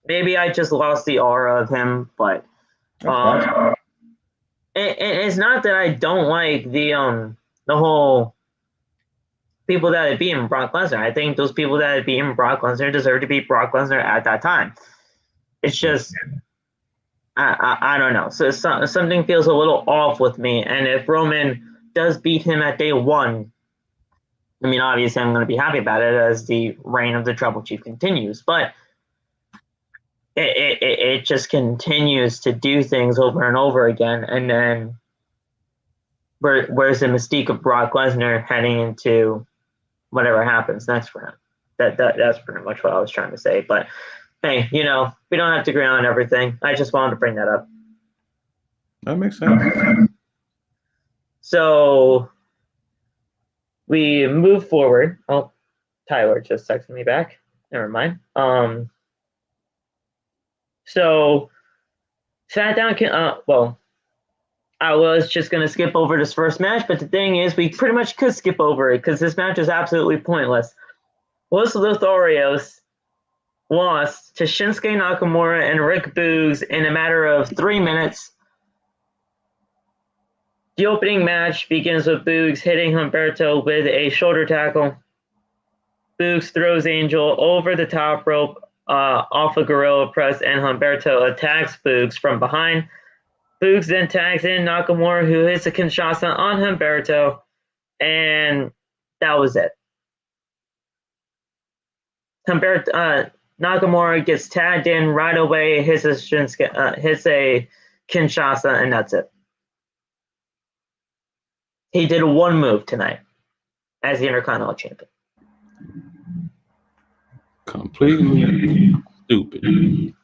Maybe I just lost the aura of him, but it's not that I don't like the whole people that had beaten Brock Lesnar. I think those people that had beaten Brock Lesnar deserve to beat Brock Lesnar at that time. It's just I don't know. So something feels a little off with me. And if Roman does beat him at day one, obviously I'm going to be happy about it as the reign of the Tribal Chief continues. But it just continues to do things over and over again. And then where's the mystique of Brock Lesnar heading into whatever happens next for him? That's pretty much what I was trying to say. But hey, we don't have to agree on everything. I just wanted to bring that up. That makes sense. So we move forward. Oh, Tyler just texted me back. Never mind. So SmackDown can, I was just going to skip over this first match, but the thing is, we pretty much could skip over it because this match is absolutely pointless. Los Lotharios lost to Shinsuke Nakamura and Rick Boogs in a matter of 3 minutes. The opening match begins with Boogs hitting Humberto with a shoulder tackle. Boogs throws Angel over the top rope off a gorilla press, and Humberto attacks Boogs from behind. Boogs then tags in Nakamura, who hits a Kinshasa on Humberto, and that was it. Nakamura gets tagged in right away, hits a Kinshasa, and that's it. He did one move tonight as the Intercontinental Champion. Completely stupid.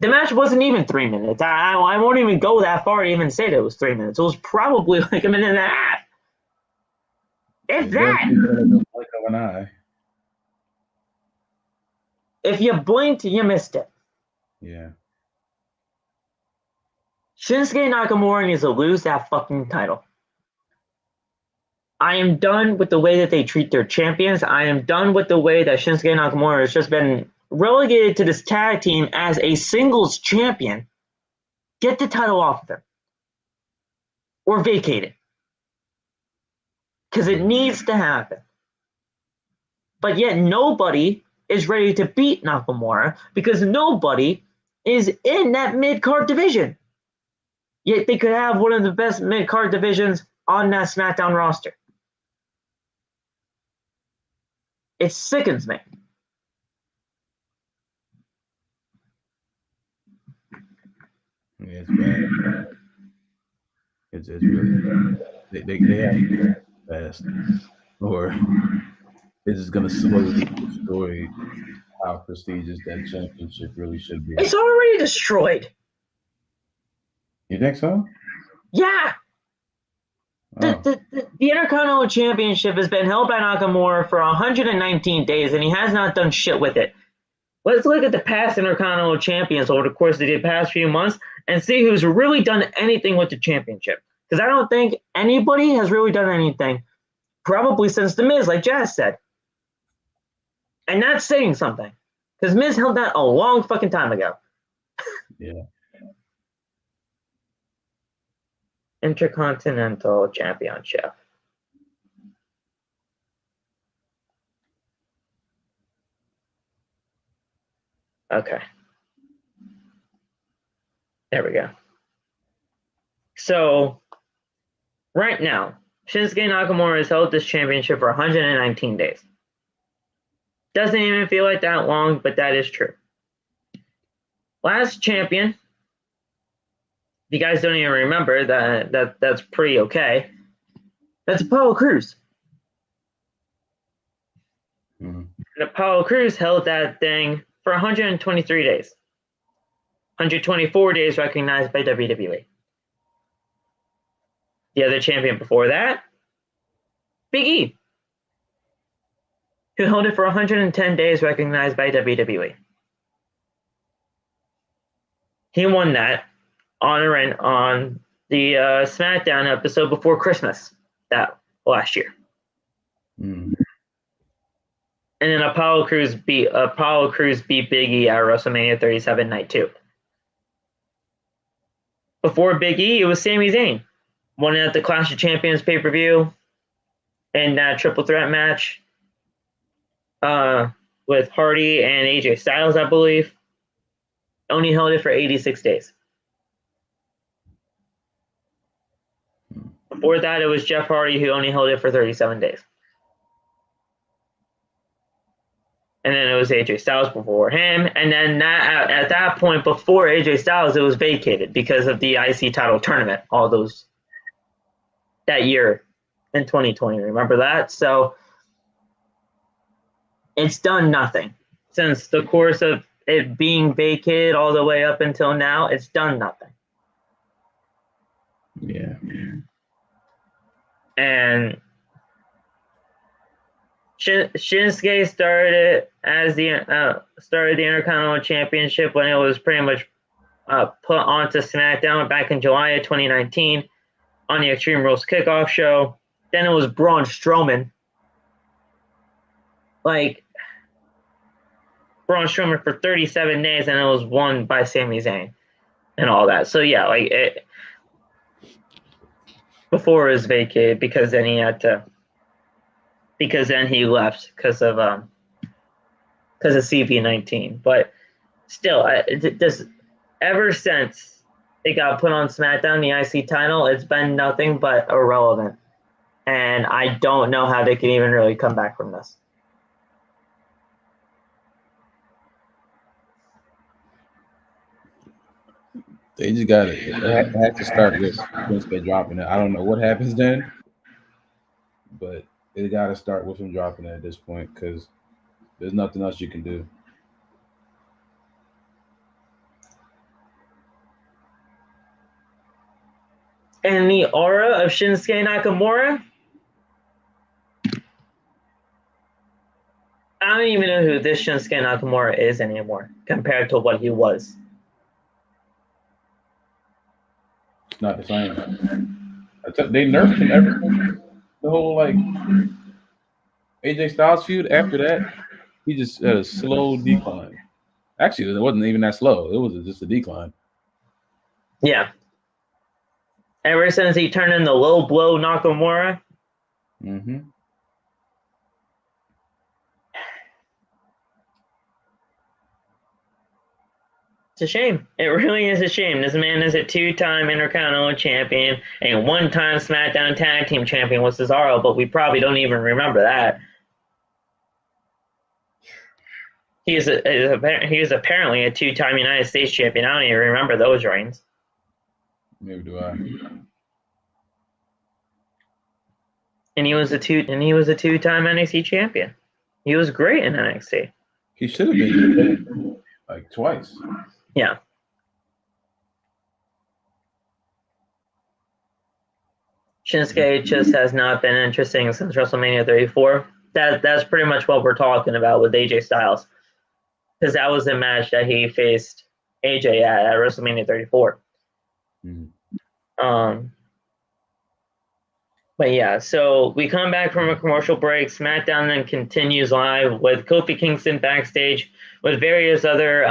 The match wasn't even 3 minutes. I won't even go that far to even say that it was 3 minutes. It was probably like a minute and a half. If that. Blink of an eye. If you blinked, you missed it. Yeah. Shinsuke Nakamura needs to lose that fucking title. I am done with the way that they treat their champions. I am done with the way that Shinsuke Nakamura has just been relegated to this tag team as a singles champion. Get the title off of him. Or vacate it. Because it needs to happen. But yet nobody is ready to beat Nakamura because nobody is in that mid-card division. Yet they could have one of the best mid-card divisions on that SmackDown roster. It sickens me. Yeah, it's bad. It's really bad. They have to fast, or it's just gonna slowly destroy how prestigious that championship really should be. It's already destroyed. You think so? Yeah. The Intercontinental Championship has been held by Nakamura for 119 days, and he has not done shit with it. Let's look at the past Intercontinental Champions over the course of the past few months and see who's really done anything with the championship. Because I don't think anybody has really done anything, probably since The Miz, like Jazz said. And that's saying something. Because Miz held that a long fucking time ago. Yeah. Intercontinental Championship. Okay. There we go. So, right now, Shinsuke Nakamura has held this championship for 119 days. Doesn't even feel like that long, but that is true. Last champion, if you guys don't even remember, that's pretty okay. That's Apollo Crews. Mm-hmm. And Apollo Crews held that thing for 123 days. 124 days recognized by WWE. The other champion before that, Big E, who held it for 110 days recognized by WWE. He won that on the SmackDown episode before Christmas that last year. Mm. And then Apollo Crews beat Big E at WrestleMania 37 Night 2. Before Big E, it was Sami Zayn. Won it at the Clash of Champions pay-per-view in that triple threat match with Hardy and AJ Styles, I believe. Only held it for 86 days. Before that, it was Jeff Hardy who only held it for 37 days. And then it was AJ Styles before him. And then at that point, before AJ Styles, it was vacated because of the IC title tournament, that year in 2020. Remember that? So it's done nothing. Since the course of it being vacated all the way up until now, it's done nothing. Yeah. And Shinsuke started the Intercontinental Championship when it was pretty much put onto SmackDown back in July of 2019 on the Extreme Rules Kickoff show. Then it was Braun Strowman. Like, Braun Strowman for 37 days, and it was won by Sami Zayn and all that. So, yeah, like, before it was vacated, because then he left because of CV-19. But still, ever since it got put on SmackDown, the IC title, it's been nothing but irrelevant. And I don't know how they can even really come back from this. They just got it. They have to start with Shinsuke dropping it. I don't know what happens then, but they got to start with him dropping it at this point because there's nothing else you can do. And the aura of Shinsuke Nakamura, I don't even know who this Shinsuke Nakamura is anymore compared to what he was. It's not the same. They nerfed him everything. The whole like AJ Styles feud after that, he just had a slow decline. Actually, it wasn't even that slow. It was just a decline. Yeah. Ever since he turned into Low Blow Nakamura. Mm-hmm. It's a shame. It really is a shame. This man is a 2-time Intercontinental Champion and 1-time SmackDown Tag Team Champion with Cesaro, but we probably don't even remember that. He is apparently a 2-time United States Champion. I don't even remember those reigns. Maybe do I. And he was a 2-time NXT Champion. He was great in NXT. He should have been like twice. Yeah. Shinsuke just has not been interesting since WrestleMania 34. That's pretty much what we're talking about with AJ Styles. Because that was the match that he faced AJ at WrestleMania 34. Mm-hmm. But yeah, so we come back from a commercial break. SmackDown then continues live with Kofi Kingston backstage with various other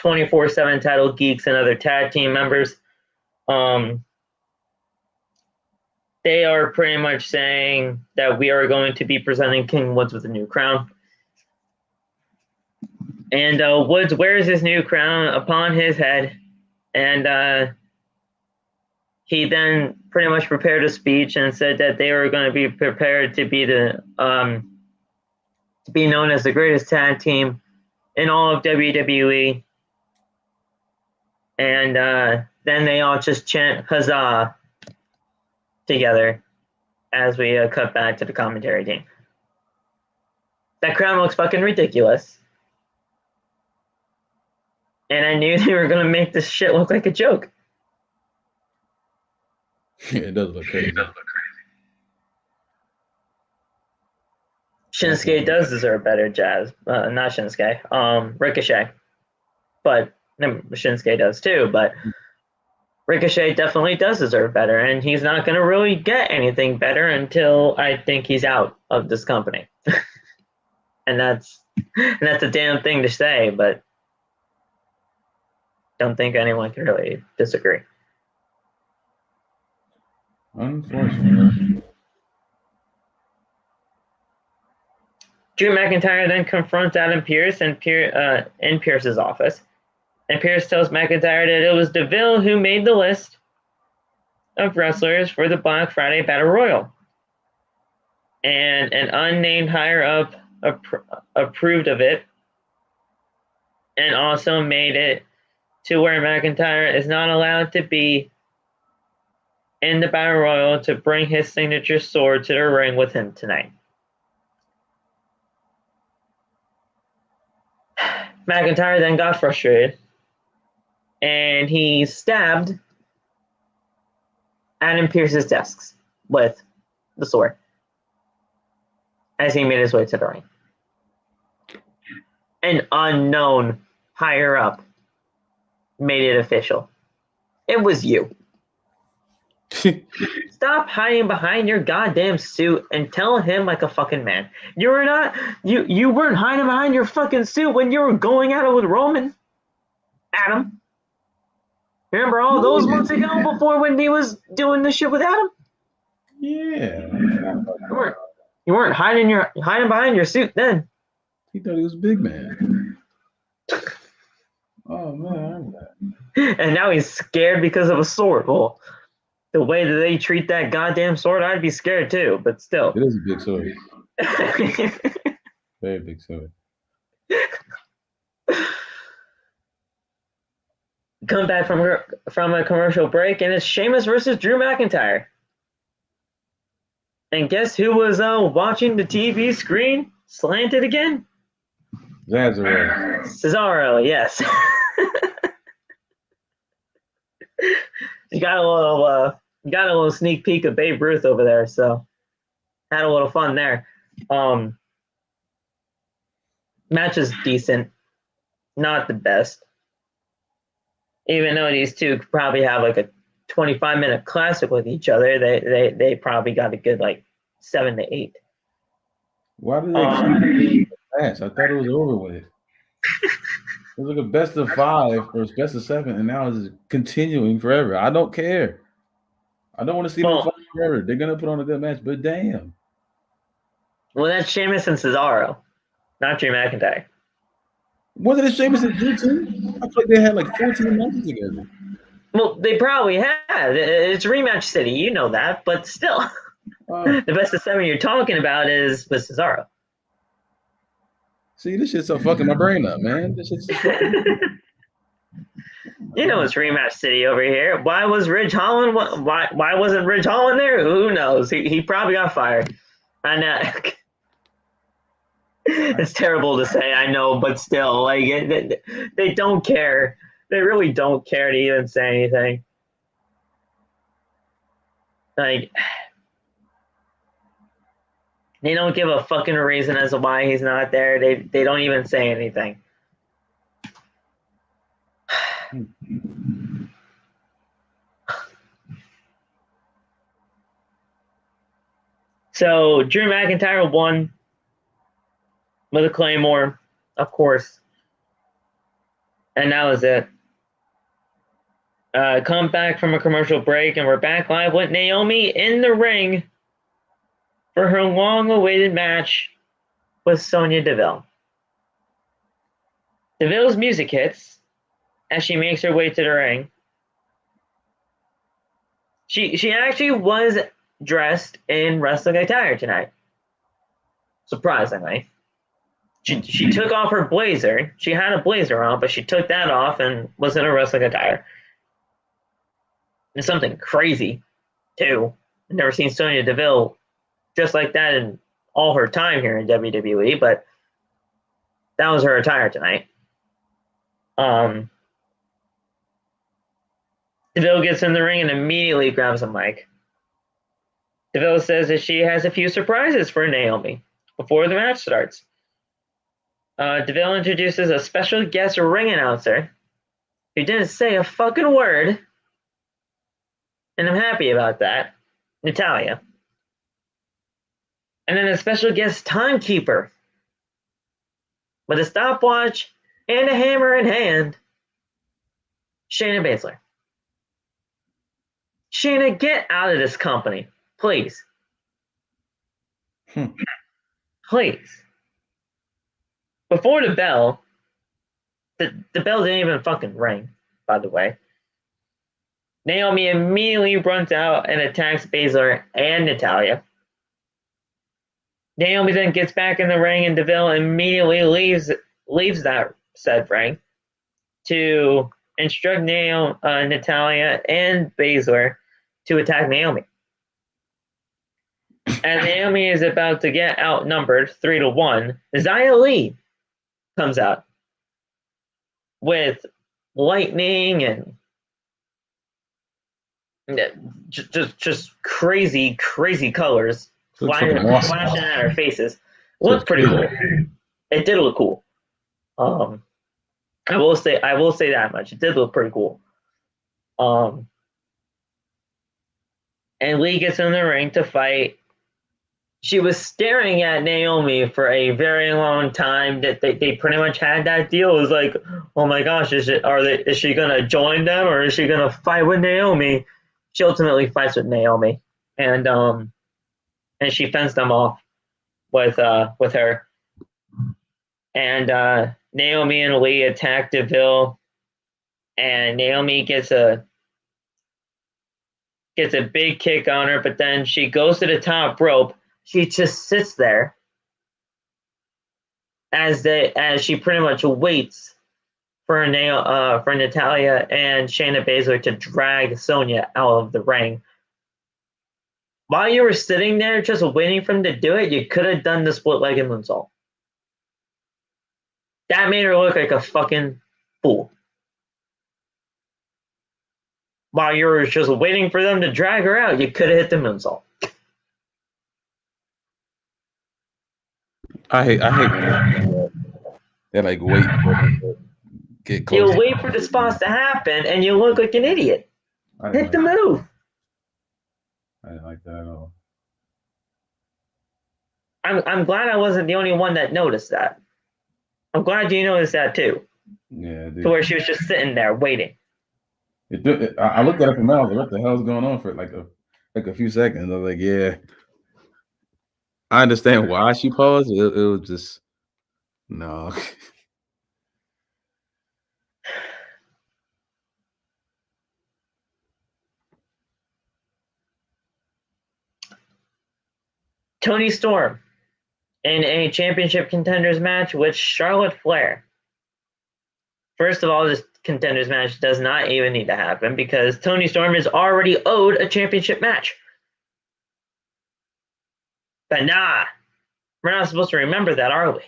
24/7 title geeks and other tag team members. They are pretty much saying that we are going to be presenting King Woods with a new crown. And Woods wears his new crown upon his head, and he then pretty much prepared a speech and said that they were going to be prepared to be to be known as the greatest tag team in all of WWE. And then they all just chant "Huzzah" together as we cut back to the commentary team. That crown looks fucking ridiculous. And I knew they were going to make this shit look like a joke. Yeah, it does look crazy. Shinsuke does deserve better, Jazz. Not Shinsuke. Ricochet. But Shinsuke does too. But Ricochet definitely does deserve better. And he's not going to really get anything better until I think he's out of this company. and that's a damn thing to say, but don't think anyone can really disagree. Unfortunately. Drew McIntyre then confronts Adam Pearce in Pearce's office. And Pearce tells McIntyre that it was Deville who made the list of wrestlers for the Black Friday Battle Royal. And an unnamed higher-up approved of it and also made it to where McIntyre is not allowed to be in the Battle Royal to bring his signature sword to the ring with him tonight. McIntyre then got frustrated and he stabbed Adam Pearce's desks with the sword as he made his way to the ring. An unknown higher up made it official. It was you. Stop hiding behind your goddamn suit and tell him like a fucking man. You weren't hiding behind your fucking suit when you were going at it with Roman. Adam. Remember all those months ago before when he was doing this shit with Adam? Yeah. You weren't hiding behind your suit then. He thought he was a big man. Oh man. And now he's scared because of a sword. Well, the way that they treat that goddamn sword, I'd be scared too, but still. It is a big sword. Very big sword. Come back from a commercial break, and it's Sheamus versus Drew McIntyre. And guess who was watching the TV screen slanted again? Cesaro, yes. You got a little sneak peek of Babe Ruth over there, so had a little fun there. Match is decent, not the best. Even though these two could probably have like a 25-minute classic with each other, they probably got a good like 7 to 8. Why did they keep the match? I thought it was over with. It was like a best of 5 or best of 7, and now it's continuing forever. I don't care. I don't want to see them fight forever. They're gonna put on a good match, but damn. Well, that's Sheamus and Cesaro, not Drew McIntyre. Wasn't it Sheamus and Drew too? I feel like they had like 14 matches together. Well, they probably had. It's rematch city, you know that, but still, the best of 7 you're talking about is with Cesaro. See, this shit's so fucking my brain up, man. This shit's so fucking. You know it's rematch city over here. Why was Ridge Holland? Why wasn't Ridge Holland there? Who knows? He probably got fired. I know. It's terrible to say, I know, but still, like they don't care. They really don't care to even say anything. Like they don't give a fucking reason as to why he's not there. They don't even say anything. So Drew McIntyre won with a Claymore, of course. And that was it. Come back from a commercial break, and we're back live with Naomi in the ring for her long-awaited match with Sonya Deville. Deville's music hits as she makes her way to the ring. She actually was dressed in wrestling attire tonight. Surprisingly. She took off her blazer. She had a blazer on, but she took that off and was in a wrestling attire. It's something crazy, too. I've never seen Sonya Deville just like that in all her time here in WWE, but that was her attire tonight. Deville gets in the ring and immediately grabs a mic. Deville says that she has a few surprises for Naomi before the match starts. Deville introduces a special guest ring announcer who didn't say a fucking word, and I'm happy about that, Natalya. And then a special guest timekeeper with a stopwatch and a hammer in hand, Shayna Baszler. Shayna, get out of this company, please. Please. Before the bell, the bell didn't even fucking ring, by the way. Naomi immediately runs out and attacks Baszler and Natalya. Naomi then gets back in the ring, and Deville immediately leaves that said ring to instruct Natalya and Baszler to attack Naomi. And Naomi is about to get outnumbered 3-1. Xia Li comes out with lightning and just crazy colors flashing at our faces. Looked pretty cool. It did look cool. I will say that much. It did look pretty cool. And Lee gets in the ring to fight. She was staring at Naomi for a very long time. That they pretty much had that deal. It was like, oh my gosh, is she gonna join them or is she gonna fight with Naomi? She ultimately fights with Naomi, and she fends them off with her. And Naomi and Lee attack Deville, and Naomi gets a big kick on her, but then she goes to the top rope. She just sits there as she pretty much waits for Natalya and Shayna Baszler to drag Sonya out of the ring. While you were sitting there just waiting for them to do it, you could have done the split-legged moonsault. That made her look like a fucking fool. While you were just waiting for them to drag her out, you could have hit the moonsault. I hate they like wait for get close. You wait for the spots to happen, and you look like an idiot. Hit the move. I didn't like that at all. I'm glad I wasn't the only one that noticed that. I'm glad you noticed that too. Yeah, dude. To where she was just sitting there waiting. I looked at it from now. Like, what the hell is going on for like a few seconds? I was like, yeah. I understand why she paused. It was just no. Toni Storm in a championship contenders match with Charlotte Flair. First of all, this contenders match does not even need to happen because Toni Storm is already owed a championship match. But nah, we're not supposed to remember that, are we?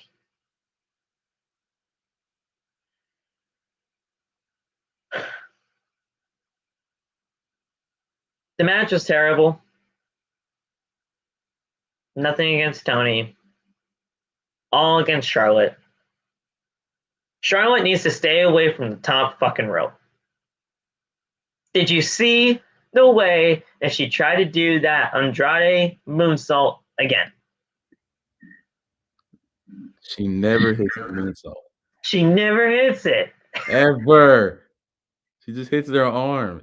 The match was terrible. Nothing against Toni. All against Charlotte. Charlotte needs to stay away from the top fucking rope. Did you see the way that she tried to do that Andrade moonsault again? She never hits the moonsault. She never hits it. Ever. She just hits their arm.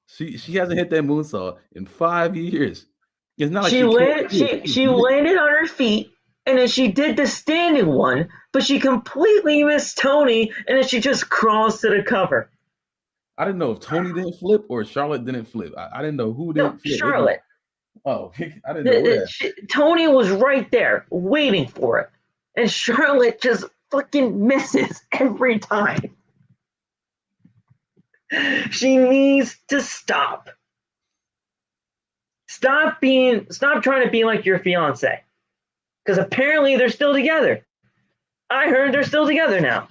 She hasn't hit that moonsault in 5 years. It's not like she landed on her feet, and then she did the standing one, but she completely missed Toni, and then she just crawls to the cover. I didn't know if Toni didn't flip or Charlotte didn't flip. I didn't know who didn't flip. Charlotte. Oh, I didn't know that. Toni was right there waiting for it, and Charlotte just fucking misses every time. She needs to stop. Stop trying to be like your fiance. Because apparently they're still together. I heard they're still together now.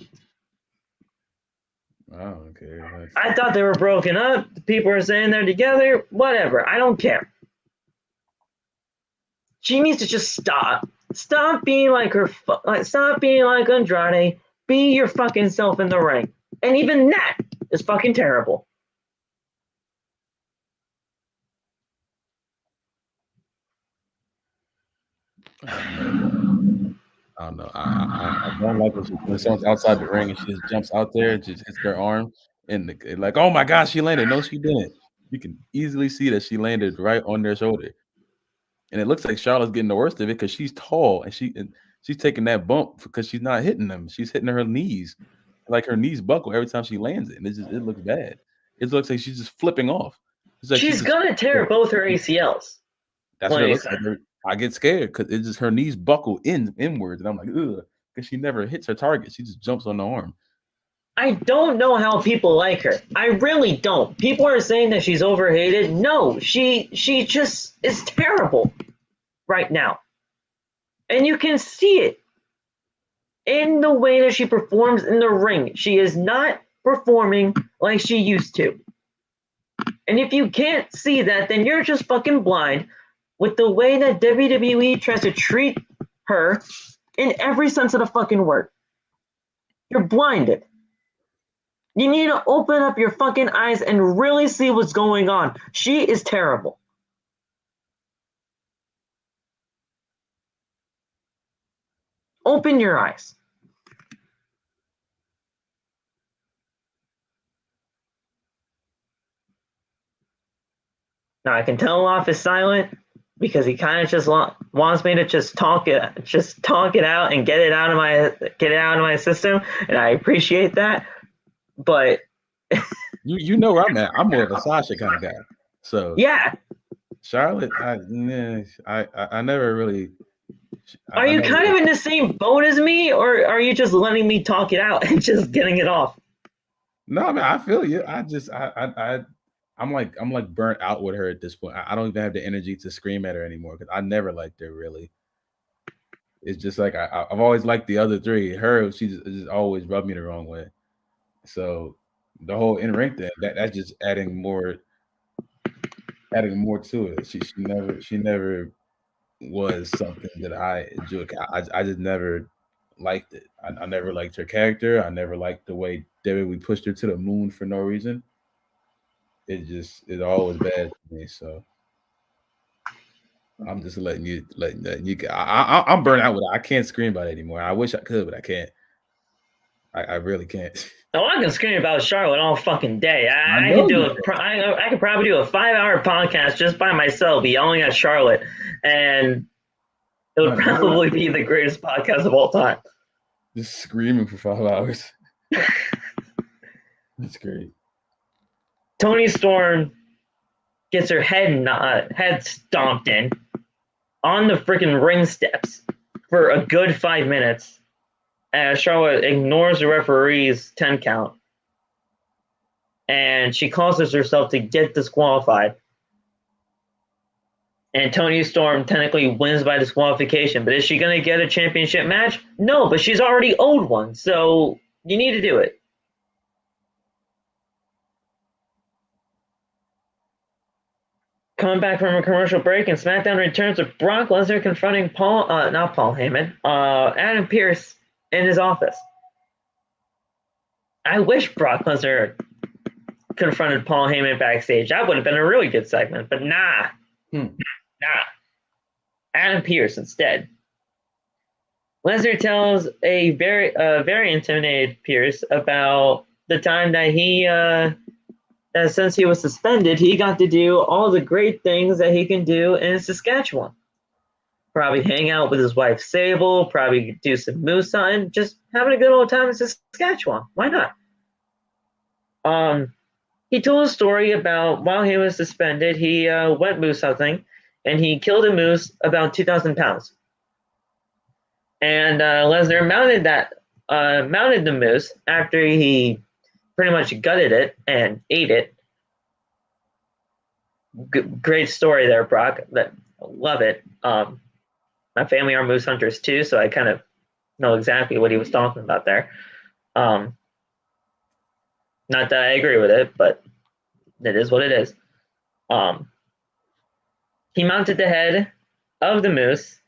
I don't care. I thought they were broken up. People are saying they're together. Whatever. I don't care. She needs to just stop. Stop being like stop being like Andrade. Be your fucking self in the ring. And even that is fucking terrible. I don't know. I don't like when someone's outside the ring and she just jumps out there and just hits their arm and like, oh my gosh, she landed. No, she didn't. You can easily see that she landed right on their shoulder. And it looks like Charlotte's getting the worst of it because she's tall and she's taking that bump because she's not hitting them. She's hitting her knees. Like her knees buckle every time she lands it. And it looks bad. It looks like she's just flipping off. It's like she's gonna tear both her ACLs. That's what it looks like. I get scared because it's just her knees buckle inwards, and I'm like, ugh, because she never hits her target. She just jumps on the arm. I don't know how people like her. I really don't. People are saying that she's overhated. No, she just is terrible right now. And you can see it in the way that she performs in the ring. She is not performing like she used to. And if you can't see that, then you're just fucking blind with the way that WWE tries to treat her in every sense of the fucking word. You're blinded. You need to open up your fucking eyes and really see what's going on. She is terrible. Open your eyes. Now I can tell Off is silent because he kind of just wants me to just talk it out and get it out of my system, and I appreciate that. But you know where I'm at. I'm more of a Sasha kind of guy. So yeah, Charlotte, I never really. Are you kind of in the same boat as me, or are you just letting me talk it out and just getting it off? No, I mean I feel you. I'm like burnt out with her at this point. I don't even have the energy to scream at her anymore because I never liked her really. It's just like I've always liked the other three. Her, she just always rubbed me the wrong way. So the whole in ring thing, that's just adding more to it. She never was something that I enjoyed. I just never liked it. I never liked her character. I never liked the way WWE pushed her to the moon for no reason. It always bad to me. So I'm just letting you go. I'm burnt out with it. I can't scream about it anymore. I wish I could, but I can't. I really can't. Oh, I can scream about Charlotte all fucking day. I could probably do a 5-hour podcast just by myself yelling at Charlotte, and it would probably be the greatest podcast of all time. Just screaming for 5 hours. That's great. Toni Storm gets her head stomped in on the freaking ring steps for a good 5 minutes. As Charlotte ignores the referee's 10 count. And she causes herself to get disqualified. And Toni Storm technically wins by disqualification. But is she going to get a championship match? No, but she's already owed one. So you need to do it. Coming back from a commercial break, and SmackDown returns with Brock Lesnar confronting Adam Pearce in his office. I wish Brock Lesnar confronted Paul Heyman backstage. That would have been a really good segment, but nah. Adam Pearce instead. Lesnar tells a very intimidated Pearce about the time that that since he was suspended, he got to do all the great things that he can do in Saskatchewan. Probably hang out with his wife Sable, probably do some moose hunting, just having a good old time in Saskatchewan. Why not? He told a story about while he was suspended, he went moose hunting, and he killed a moose about 2,000 pounds. And Lesnar mounted the moose after he pretty much gutted it and ate it. Great story there, Brock. I love it. My family are moose hunters too, so I kind of know exactly what he was talking about there. Not that I agree with it, but it is what it is. He mounted the head of the moose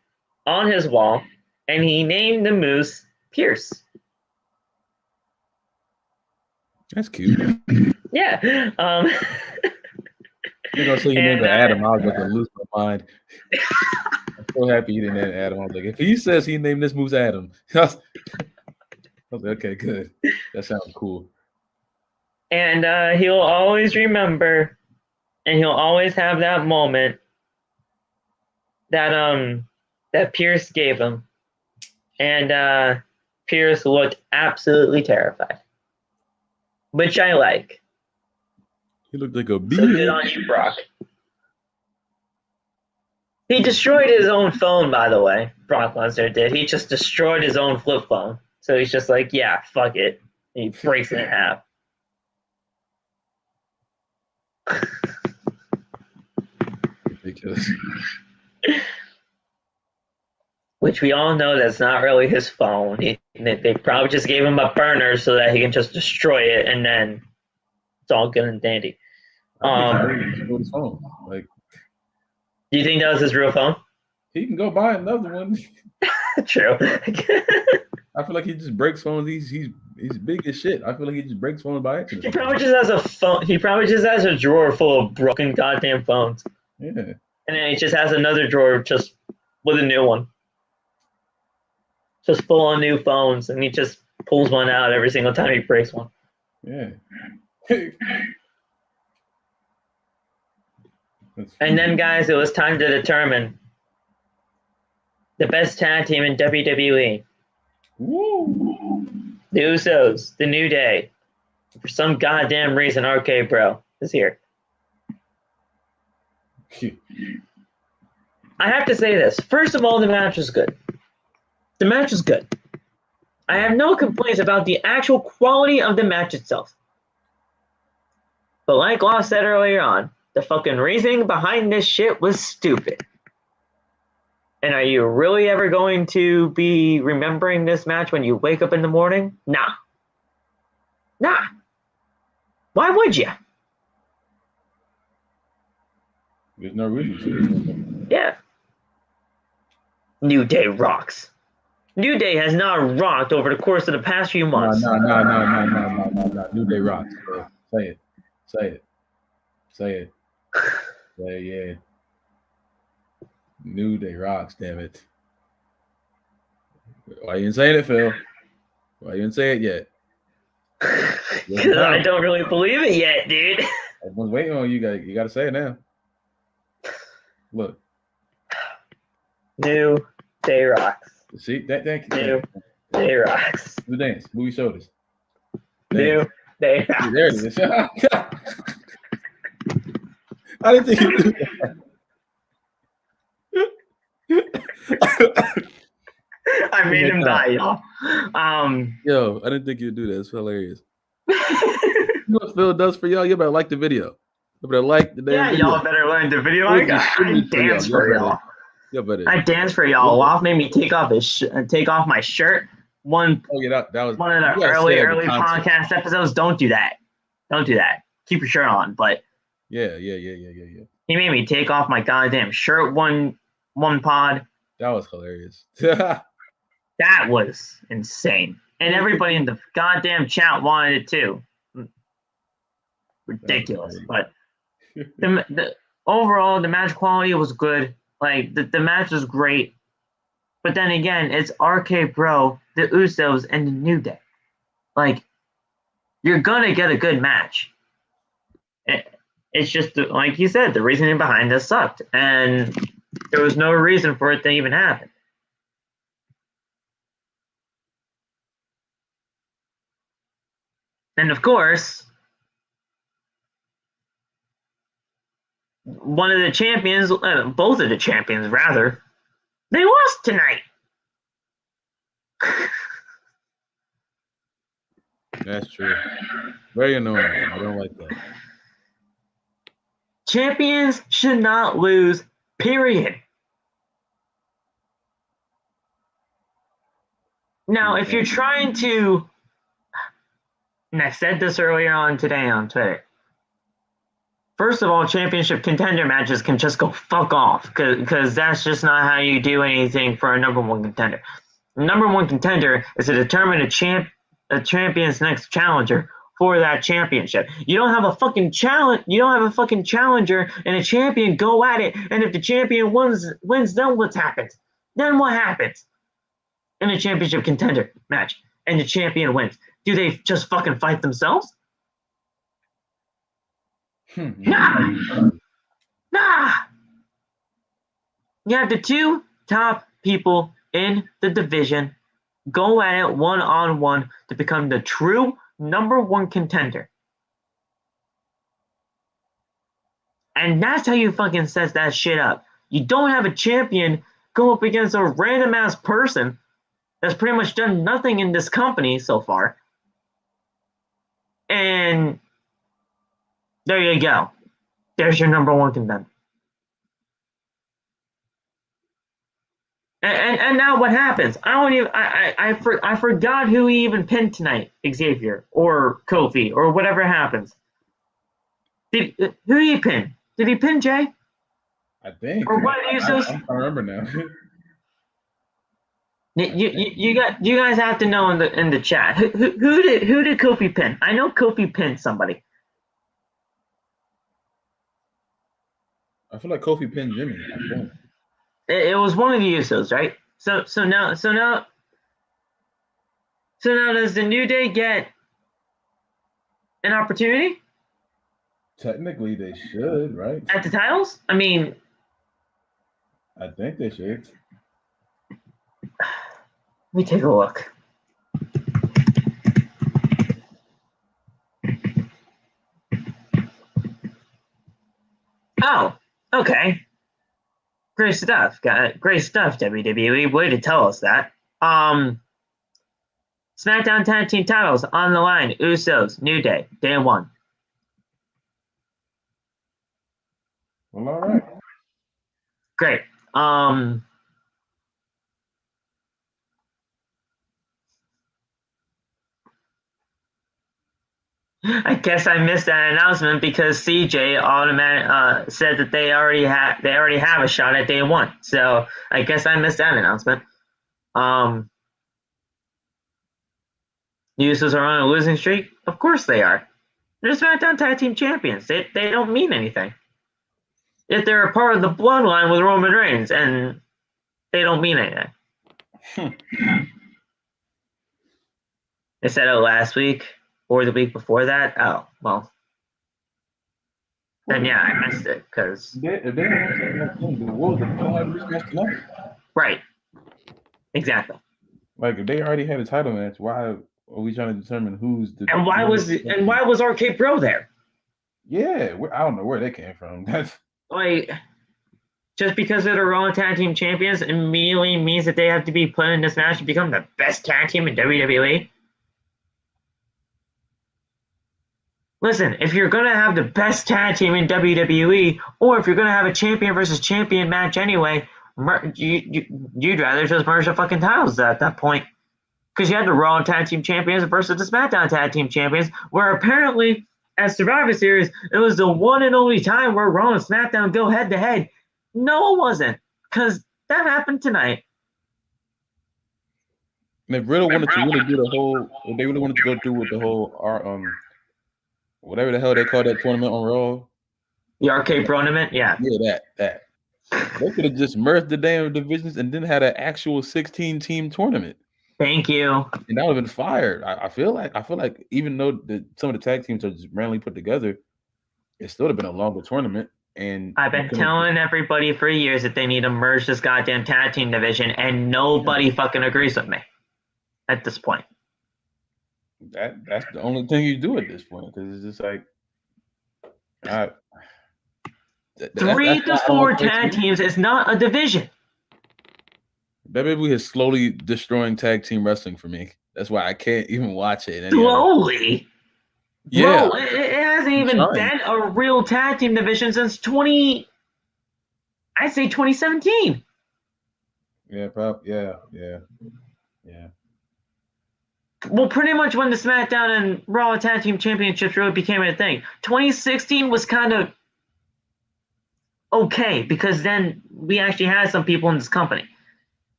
on his wall, and he named the moose Pearce. That's cute. Yeah. You're gonna say you named Adam. I was going to lose my mind. I'm so happy you didn't name Adam. I was like, if he says he named this moose Adam, I was like, okay, good. That sounds cool. And he'll always remember, and he'll always have that moment that Pearce gave him, and Pearce looked absolutely terrified, which I like. He looked like a beast. So good on you, Brock. He destroyed his own phone, by the way. Brock Lesnar did. He just destroyed his own flip phone. So he's just like, yeah, fuck it. And he breaks it in half. Ridiculous. Which we all know that's not really his phone. They probably just gave him a burner so that he can just destroy it, and then it's all good and dandy. His phone. Like, do you think that was his real phone? He can go buy another one. True. I feel like he just breaks phones. He's He's big as shit. I feel like he just breaks phones by accident. He probably just has a phone. He probably just has a drawer full of broken goddamn phones. Yeah. And then he just has another drawer just with a new one. Just full of new phones, and he just pulls one out every single time he breaks one. Yeah. And then, guys, it was time to determine the best tag team in WWE. Woo. The Usos, the New Day. For some goddamn reason, RKBro is here. I have to say this. First of all, the match was good. The match was good. I have no complaints about the actual quality of the match itself. But like Law said earlier on, the fucking reasoning behind this shit was stupid. And are you really ever going to be remembering this match when you wake up in the morning? Nah. Nah. Why would you? There's no reason to. Yeah. New Day rocks. New Day has not rocked over the course of the past few months. No. New Day rocks. Say it. Say it, yeah. New Day rocks, damn it. Why you ain't saying it, Phil? Why you ain't say it yet? Because I don't really believe it yet, dude. Everyone's waiting on you. You got to say it now. Look. New Day rocks. See? Thank you. New Day rocks. New dance. Move your shoulders. New Day rocks. There it is. I didn't think you'd do that. I made him die, y'all. Yo, I didn't think you'd do that. It's hilarious. You know what Phil does for y'all? You better like the video. You better like the damn video. Y'all better learn the video. I dance for y'all. I dance for y'all. Loth made me take off my shirt. That was one of the early podcast episodes. Don't do that. Keep your shirt on. But yeah. He made me take off my goddamn shirt one pod. That was hilarious. That was insane. And everybody in the goddamn chat wanted it too. Ridiculous. But the overall, the match quality was good. Like, the match was great. But then again, it's RK-Bro, the Usos, and the New Day. Like, you're going to get a good match. It's just, like you said, the reasoning behind this sucked. And there was no reason for it to even happen. And of course, one of the champions, both of the champions rather, they lost tonight. That's true. Very annoying. I don't like that. Champions should not lose, period. Now, if you're trying to, and I said this earlier on today on Twitter, first of all, championship contender matches can just go fuck off, because that's just not how you do anything for a number one contender. The number one contender is to determine a champion's next challenger for that championship. You don't have a fucking challenge. You don't have a fucking challenger and a champion go at it. And if the champion wins, then what happens? Then what happens in a championship contender match? And the champion wins. Do they just fucking fight themselves? Nah. You have the two top people in the division go at it one-on-one to become the true number one contender. And that's how you fucking set that shit up. You don't have a champion go up against a random ass person that's pretty much done nothing in this company so far. And there you go. There's your number one contender. And now what happens? I forgot who he even pinned tonight. Xavier or Kofi or whatever happens. Who did he pin? Did he pin Jay? I think. Or what? I don't remember now. You guys have to know in the chat who did Kofi pin? I know Kofi pinned somebody. I feel like Kofi pinned Jimmy. It was one of the Usos, right? So now does the New Day get an opportunity? Technically, they should, right? At the titles? I mean, I think they should. Let me take a look. Oh, okay. Great stuff. Great stuff, WWE. Way to tell us that. SmackDown Tag Team titles on the line. Usos, New Day, day one. Well, all right. Great. I guess I missed that announcement because CJ said that they already have a shot at day one. So I guess I missed that announcement. The Usos are on a losing streak. Of course they are. They're SmackDown Tag Team Champions. They don't mean anything. Yet they're a part of the bloodline with Roman Reigns, and they don't mean anything. They said it last week or the week before that. Oh, well. Then yeah, I missed it because. Right. Exactly. Like if they already had a title match, why are we trying to determine who's the? And why was RKBro there? Yeah, I don't know where they came from. That's like just because they're the Raw Tag Team Champions immediately means that they have to be put in this match to become the best tag team in WWE. Listen, if you're going to have the best tag team in WWE, or if you're going to have a champion versus champion match anyway, you'd rather just merge the fucking titles at that point. Because you had the Raw Tag Team Champions versus the SmackDown Tag Team Champions, where apparently, at Survivor Series, it was the one and only time where Raw and SmackDown go head-to-head. No, it wasn't, because that happened tonight. They really wanted to do the whole. They really wanted to go through with the whole whatever the hell they call that tournament on Raw. The RK tournament, yeah. Yeah, that. They could have just merged the damn divisions and then had an actual 16-team tournament. Thank you. And that would have been fired. I feel like even though some of the tag teams are just randomly put together, it still would have been a longer tournament. And I've been telling everybody for years that they need to merge this goddamn tag team division, and nobody fucking agrees with me at this point. That's the only thing you do at this point, because it's just like 3 to 4 tag teams is not a division. WWE is slowly destroying tag team wrestling for me. That's why I can't even watch it. Slowly? Yeah. Bro, it hasn't even been a real tag team division since 2017. Yeah, probably. Yeah. Well, pretty much when the SmackDown and Raw Tag Team Championships really became a thing. 2016 was kind of okay because then we actually had some people in this company.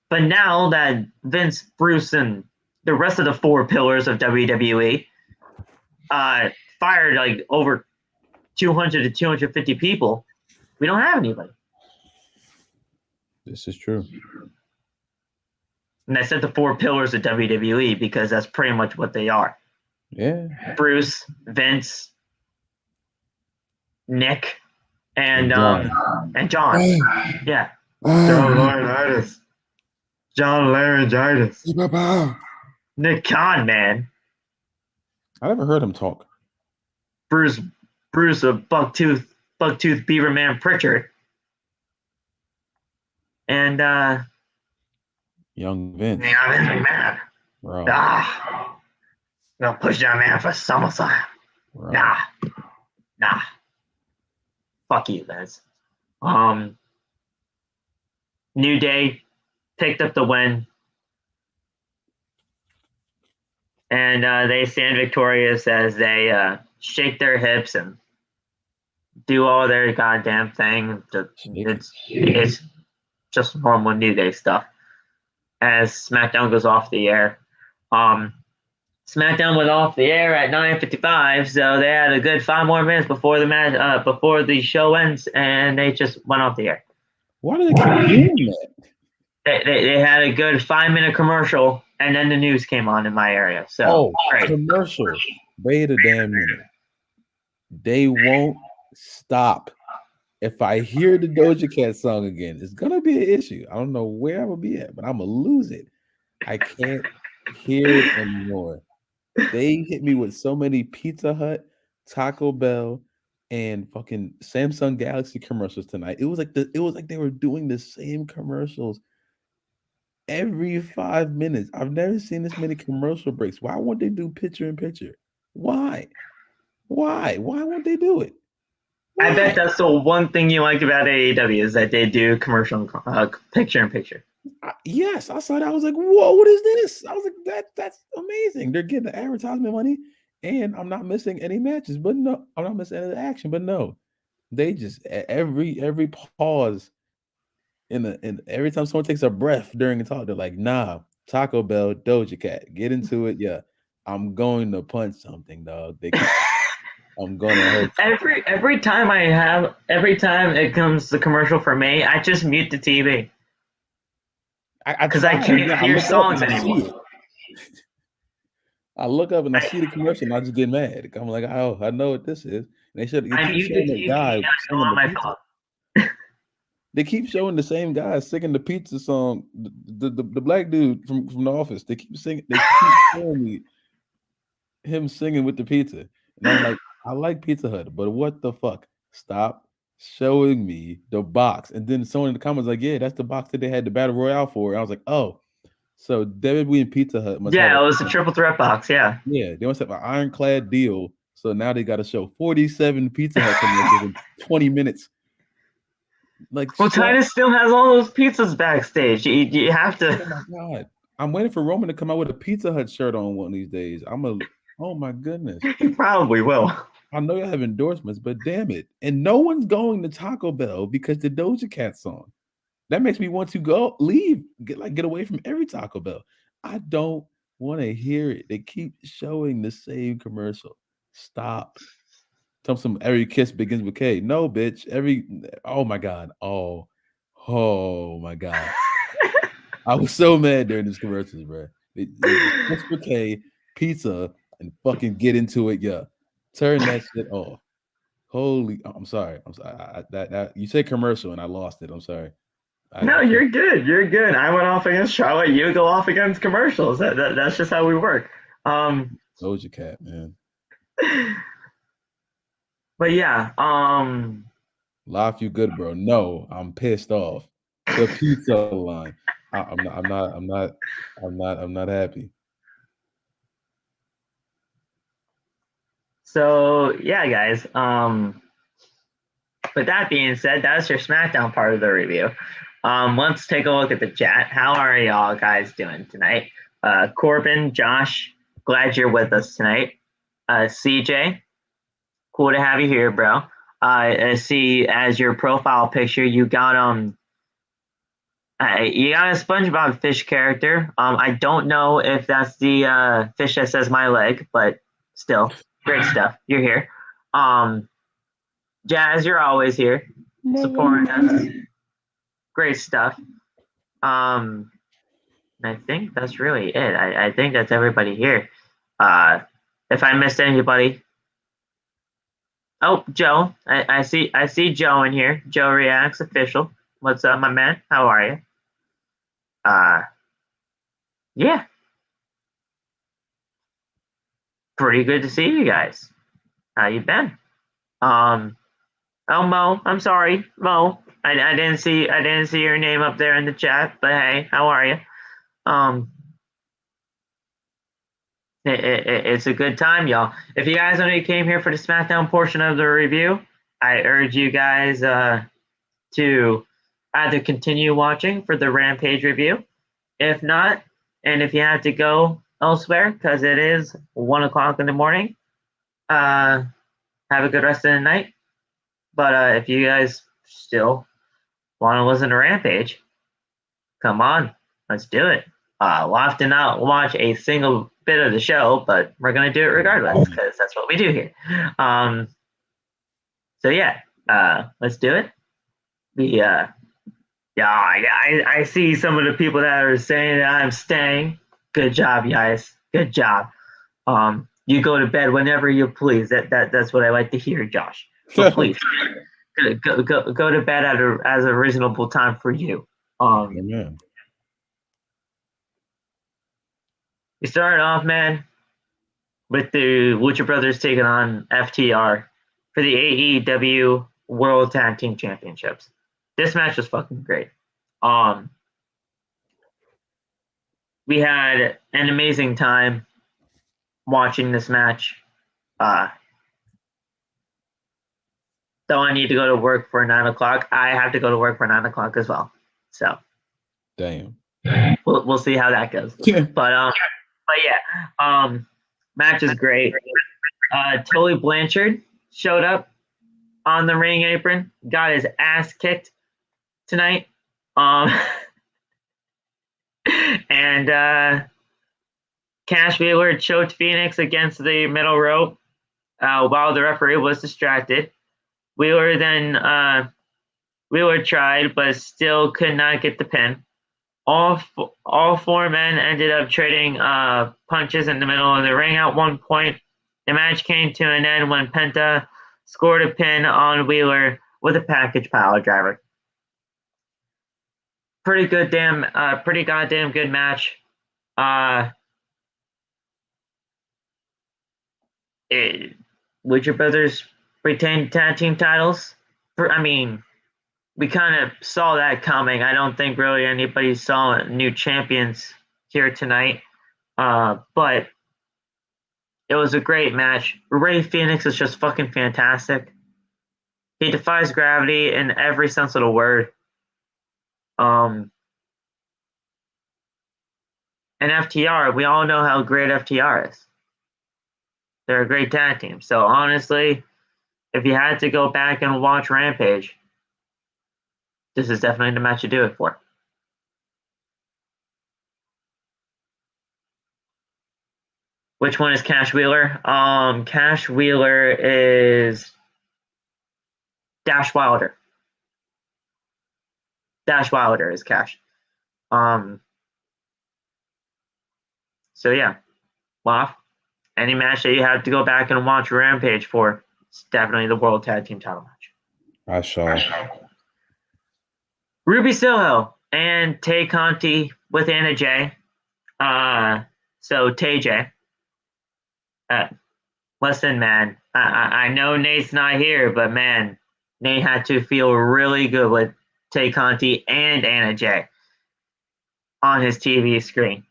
But now that Vince, Bruce, and the rest of the 4 pillars of WWE fired like over 200 to 250 people, we don't have anybody. This is true. And I said the 4 pillars of WWE because that's pretty much what they are. Yeah. Bruce, Vince, Nick, and John. Yeah. John Laryngitis. Nick Khan, man. I never heard him talk. Bruce, a bucktooth Beaverman Pritchard. And Young Vince. Yeah, Vince McMahon. Bro. Gonna push that man for SummerSlam. Bro. Nah. Fuck you, Vince. New Day picked up the win. And they stand victorious as they shake their hips and do all their goddamn thing. It's just normal New Day stuff. as SmackDown goes off the air. SmackDown went off the air at 9:55, so they had a good 5 more minutes before the match, before the show ends, and they just went off the air. Why do they keep doing that? They had a good 5-minute commercial, and then the news came on in my area. So great. Commercial. Wait a damn minute. They won't stop. If I hear the Doja Cat song again, it's gonna be an issue. I don't know where I'm gonna be at, but I'm gonna lose it. I can't hear it anymore. They hit me with so many Pizza Hut, Taco Bell, and fucking Samsung Galaxy commercials tonight. It was like they were doing the same commercials every 5 minutes. I've never seen this many commercial breaks. Why won't they do picture in picture? Why? Why won't they do it? Why? I bet that's the one thing you like about AEW is that they do commercial picture in picture. Yes, I saw that. I was like, whoa, what is this? I was like, that's amazing. They're getting the advertisement money, and I'm not missing any matches, but no, I'm not missing any action, but no. They just every pause and every time someone takes a breath during the talk, they're like, nah, Taco Bell, Doja Cat, get into it. Yeah, I'm going to punch something, dog. I'm gonna hurt every time it comes the commercial for me, I just mute the TV. Because I can't hear songs anymore. I look up and I see the commercial and I just get mad. I'm like, oh, I know what this is. And they keep showing the guy singing the pizza. They keep showing the same guy singing the pizza song. The black dude from the office. They keep singing. They keep showing me him singing with the pizza, and I'm like, I like Pizza Hut, but what the fuck? Stop showing me the box. And then someone in the comments like, yeah, that's the box that they had the Battle Royale for. And I was like, oh, so WWE and Pizza Hut must have it was a triple threat box, yeah. Yeah, they must have an ironclad deal. So now they got to show 47 Pizza Hut commercials in 20 minutes. Like, well, Titus still has all those pizzas backstage. You have to. Oh my god! I'm waiting for Roman to come out with a Pizza Hut shirt on one of these days. Oh my goodness! He probably will. I know you have endorsements, but damn it! And no one's going to Taco Bell because the Doja Cat song. That makes me want to leave, get away from every Taco Bell. I don't want to hear it. They keep showing the same commercial. Stop. Tell some every kiss begins with K. No, bitch. Oh my god. Oh my god. I was so mad during these commercials, bro. Kiss with K, pizza, and fucking get into it. Yeah. Turn that shit off. Holy, I'm sorry. That you say commercial and I lost it. I'm sorry. No, you're good. You're good. I went off against Charlotte. You go off against commercials. That's just how we work. Doja Cat, man. But yeah, Life, you good, bro? No, I'm pissed off. The pizza line. I'm not happy. So yeah, guys. With that being said, that's your SmackDown part of the review. Let's take a look at the chat. How are y'all guys doing tonight? Corbin, Josh, glad you're with us tonight. CJ, cool to have you here, bro. I see as your profile picture, you got a SpongeBob fish character. I don't know if that's the fish that says my leg, but still, great stuff. You're here. Jazz, you're always here, supporting us. Great stuff. I think that's really it. I think that's everybody here. If I missed anybody, oh, Joe, I see Joe in here. Joe Reacts official. What's up, my man? How are you? Yeah, pretty good to see you guys. How you been? Oh, Mo, I'm sorry, Mo. I didn't see your name up there in the chat, but hey, how are you? It's a good time, y'all. If you guys only came here for the SmackDown portion of the review, I urge you guys to either continue watching for the Rampage review. If not, and if you have to go elsewhere because it is 1 o'clock in the morning, have a good rest of the night. But if you guys still want to listen to Rampage, come on, let's do it. We'll have to not watch a single bit of the show, but we're going to do it regardless because that's what we do here. So yeah, let's do it. I see some of the people that are saying that I'm staying. Good job, guys. Good job. You go to bed whenever you please. That's what I like to hear, Josh. But please go to bed at a reasonable time for you. Amen. We started off, man, with the Lucha Brothers taking on FTR for the AEW World Tag Team Championships. This match was fucking great. We had an amazing time watching this match. Though I need to go to work for 9 o'clock, I have to go to work for 9 o'clock as well. So, damn, we'll see how that goes. But yeah, match is great. Tully Blanchard showed up on the ring apron, got his ass kicked tonight. And Cash Wheeler choked Phoenix against the middle rope while the referee was distracted. Wheeler tried, but still could not get the pin. All four men ended up trading punches in the middle of the ring at one point. The match came to an end when Penta scored a pin on Wheeler with a package pile driver. Pretty goddamn good match. Lucha Brothers retained tag team titles. We kind of saw that coming. I don't think really anybody saw new champions here tonight. But it was a great match. Rey Fenix is just fucking fantastic. He defies gravity in every sense of the word. And FTR, we all know how great FTR is. They're a great tag team. So honestly, if you had to go back and watch Rampage, this is definitely the match to do it for. Which one is Cash Wheeler? Cash Wheeler is Dash Wilder. Dash Wilder is Cash. So yeah, well, any match that you have to go back and watch Rampage for, it's definitely the World Tag Team title match. I saw. Ruby Soho and Tay Conti with Anna Jay. So Tay J. Listen, man, I know Nate's not here, but man, Nate had to feel really good with Tay Conti and Anna Jay on his TV screen.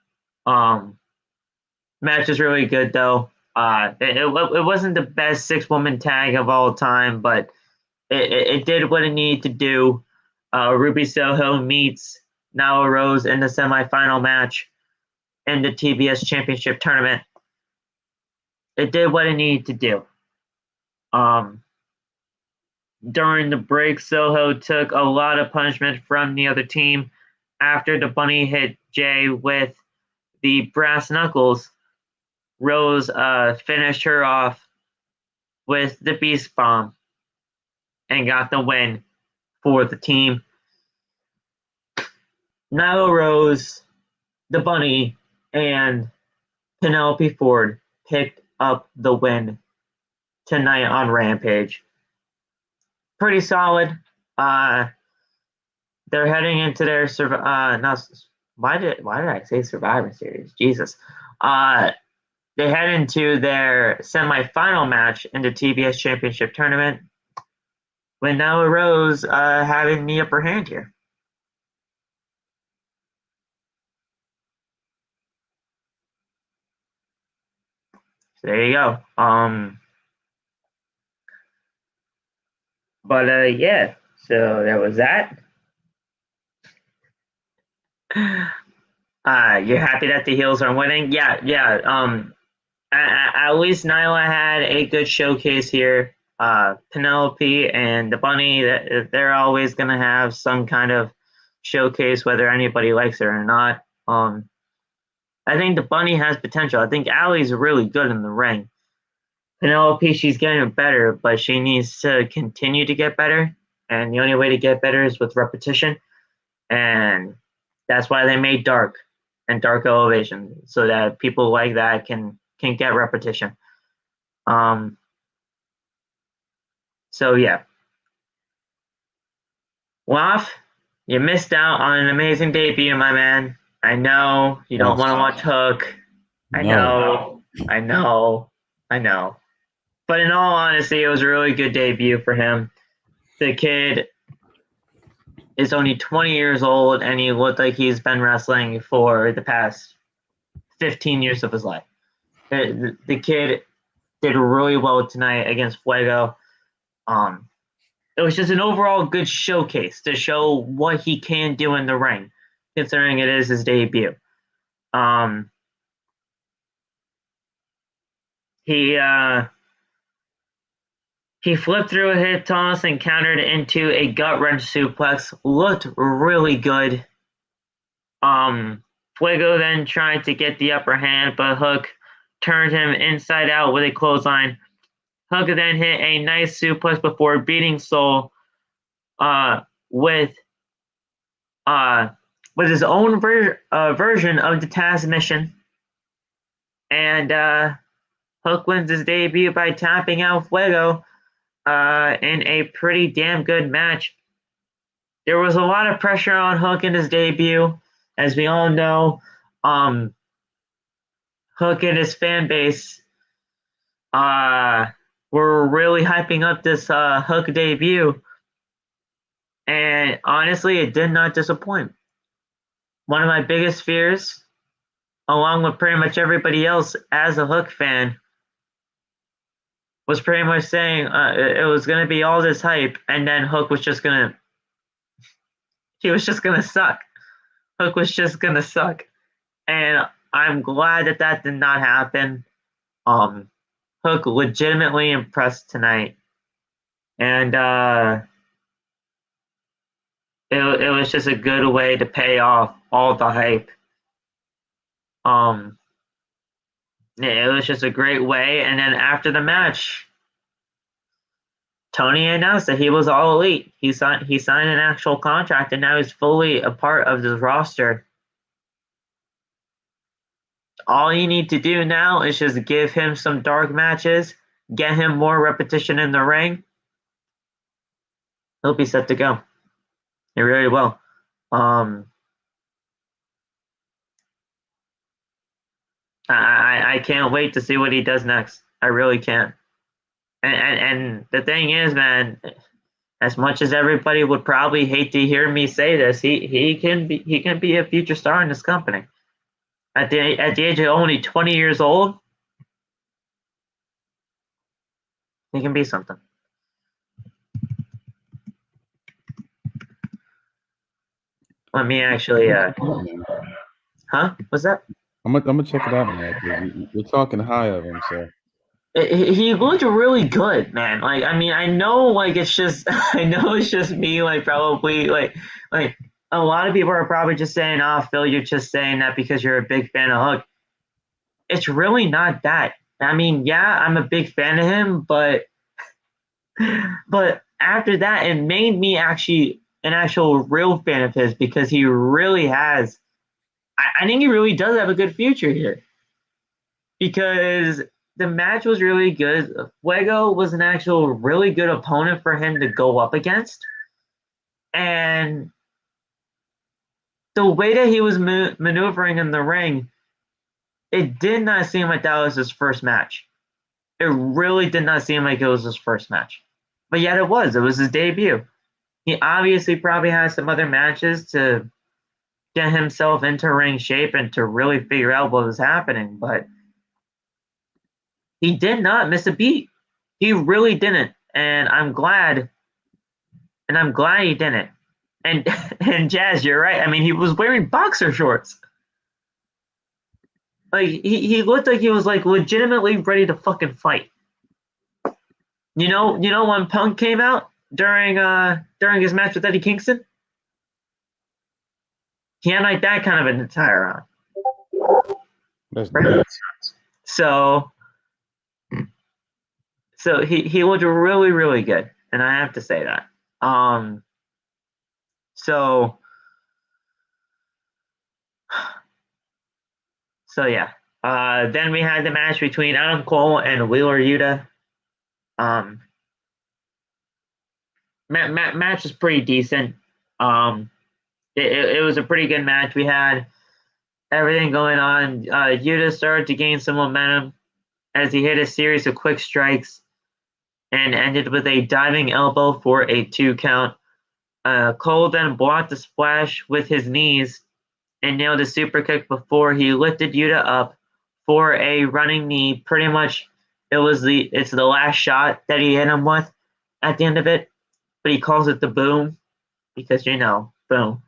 Match is really good though. It wasn't the best 6-woman tag of all time, but it did what it needed to do. Ruby Soho meets Nyla Rose in the semifinal match in the TBS Championship tournament. It did what it needed to do. During the break, Soho took a lot of punishment from the other team. After the bunny hit Jay with the brass knuckles, Rose finished her off with the Beast Bomb and got the win for the team. Nyla Rose, the bunny, and Penelope Ford picked up the win tonight on Rampage. Pretty solid. They're heading into their why did I say Survivor Series? Jesus. They head into their semifinal match in the TBS Championship tournament with Nyla Rose having the upper hand here. So there you go. Yeah. So there was that. You're happy that the heels are winning? Yeah. At least Nyla had a good showcase here. Penelope and the bunny, they're always going to have some kind of showcase, whether anybody likes it or not. I think the bunny has potential. I think Allie's really good in the ring. Penelope, she's getting better, but she needs to continue to get better. And the only way to get better is with repetition. And that's why they made Dark and Dark Elevation, so that people like that can get repetition. So yeah. Loth, you missed out on an amazing debut, my man. I know you don't want to watch Hook. I know. But in all honesty, it was a really good debut for him. The kid is only 20 years old, and he looked like he's been wrestling for the past 15 years of his life. The kid did really well tonight against Fuego. It was just an overall good showcase to show what he can do in the ring, considering it is his debut. He flipped through a hip toss and countered into a gut wrench suplex. Looked really good. Fuego then tried to get the upper hand, but Hook turned him inside out with a clothesline. Hook then hit a nice suplex before beating Soul with his own version of the Taz mission. And Hook wins his debut by tapping out Fuego in a pretty damn good match. There was a lot of pressure on Hook in his debut. As we all know, Hook and his fan base were really hyping up this Hook debut. And honestly, it did not disappoint. One of my biggest fears, along with pretty much everybody else as a Hook fan, was pretty much saying it was going to be all this hype, and then Hook was just going to... He was just going to suck. Hook was just going to suck. And I'm glad that did not happen. Hook legitimately impressed tonight. And it was just a good way to pay off all the hype. It was just a great way. And then after the match, Toni announced that he was all elite. He signed an actual contract, and now he's fully a part of the roster. All you need to do now is just give him some dark matches, get him more repetition in the ring. He'll be set to go. He really will. I can't wait to see what he does next. I really can't. And the thing is, man, as much as everybody would probably hate to hear me say this, he can be a future star in this company. At the age of only 20 years old, he can be something. Let me actually. Huh? What's that? I'm gonna check it out, man. You're talking high of him, so. He looked really good, man. Like, I mean, I know, like, it's just me, like, probably, like a lot of people are probably just saying, "Oh, Phil, you're just saying that because you're a big fan of Hook." It's really not that. I mean, yeah, I'm a big fan of him, but after that, it made me actually an actual real fan of his, because he really has. I think he really does have a good future here, because the match was really good. Fuego was an actual really good opponent for him to go up against. And the way that he was maneuvering in the ring, it did not seem like that was his first match. It really did not seem like it was his first match. But yet it was. It was his debut. He obviously probably has some other matches to get himself into ring shape and to really figure out what was happening. But he did not miss a beat. He really didn't. And I'm glad he didn't. And Jazz, you're right. I mean, he was wearing boxer shorts. Like, he looked like he was, like, legitimately ready to fucking fight. You know when Punk came out during his match with Eddie Kingston? He had, like, that kind of an attire on. Lesnar. So he looked really, really good, and I have to say that. So yeah. Then we had the match between Adam Cole and Wheeler Yuta. Match is pretty decent. It was a pretty good match. We had everything going on. Yuta started to gain some momentum as he hit a series of quick strikes and ended with a diving elbow for a 2 count. Cole then blocked the splash with his knees and nailed a super kick before he lifted Yuta up for a running knee. Pretty much, it's the last shot that he hit him with at the end of it, but he calls it the boom because boom,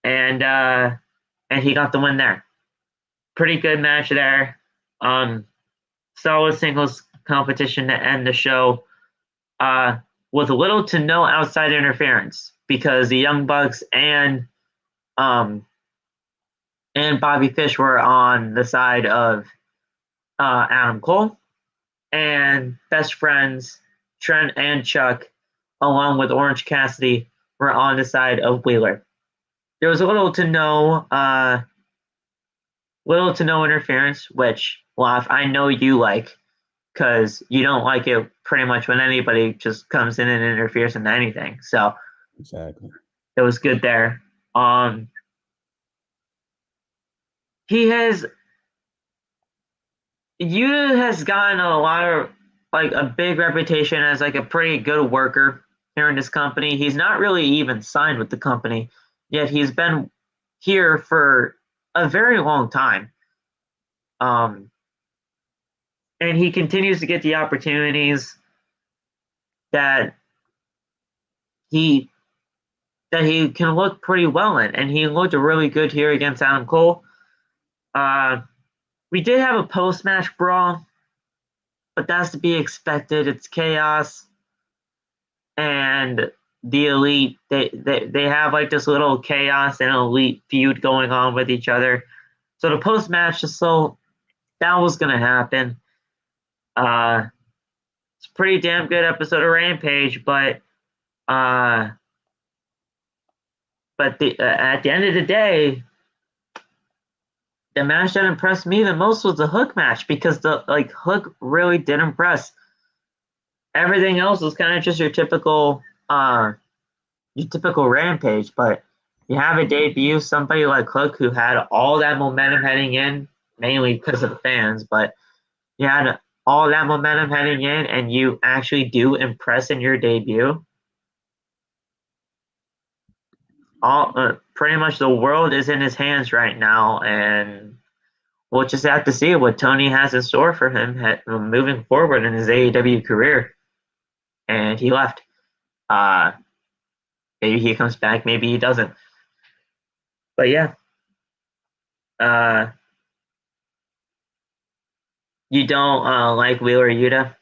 and he got the win there. Pretty good match there. Solid singles competition to end the show. With little to no outside interference because the Young Bucks and Bobby Fish were on the side of Adam Cole, and best friends Trent and Chuck, along with Orange Cassidy, were on the side of Wheeler. There was little to no interference, which I know you like, because you don't like it pretty much when anybody just comes in and interferes in anything. So exactly, it was good there. Yuta has gotten a big reputation as like a pretty good worker here in this company. He's not really even signed with the company, yet he's been here for a very long time. And he continues to get the opportunities that he can look pretty well in, and he looked really good here against Adam Cole. We did have a post-match brawl, but that's to be expected. It's chaos, and the Elite they have like this little chaos and Elite feud going on with each other. So the post-match that was gonna happen. It's a pretty damn good episode of Rampage, but at the end of the day, the match that impressed me the most was the Hook match, because the Hook really did impress. Everything else was kind of just your typical Rampage, but you have a debut, somebody like Hook, who had all that momentum heading in, mainly because of the fans, but you had all that momentum heading in, and you actually do impress in your debut. Pretty much the world is in his hands right now, and we'll just have to see what Toni has in store for him moving forward in his AEW career. And he left. Maybe he comes back, maybe he doesn't. But yeah. You don't like Wheeler Yuta,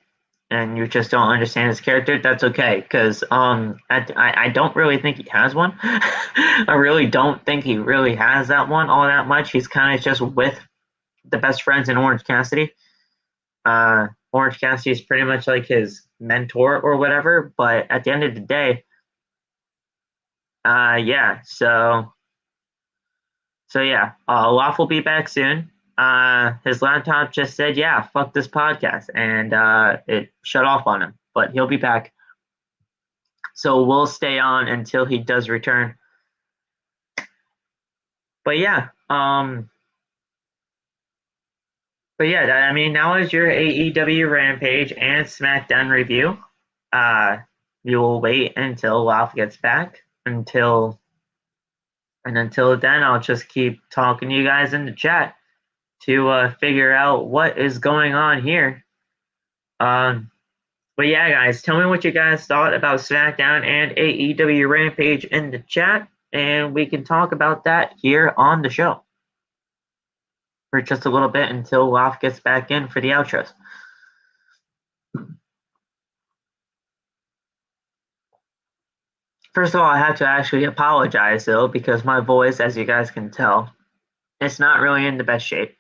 and you just don't understand his character, that's okay, because I don't really think he has one. I really don't think he really has that one all that much. He's kind of just with the best friends in Orange Cassidy. Orange Cassidy is pretty much like his mentor or whatever, but at the end of the day, yeah, so yeah, Loth will be back soon. His laptop just said, yeah, fuck this podcast, and it shut off on him, but he'll be back. So we'll stay on until he does return. But yeah, I mean, now is your AEW Rampage and SmackDown review. You will wait until Loth gets back. Until then, I'll just keep talking to you guys in the chat to figure out what is going on here. But yeah, guys, tell me what you guys thought about SmackDown and AEW Rampage in the chat, and we can talk about that here on the show for just a little bit until Loth gets back in for the outros. First of all, I have to actually apologize, though, because my voice, as you guys can tell, it's not really in the best shape.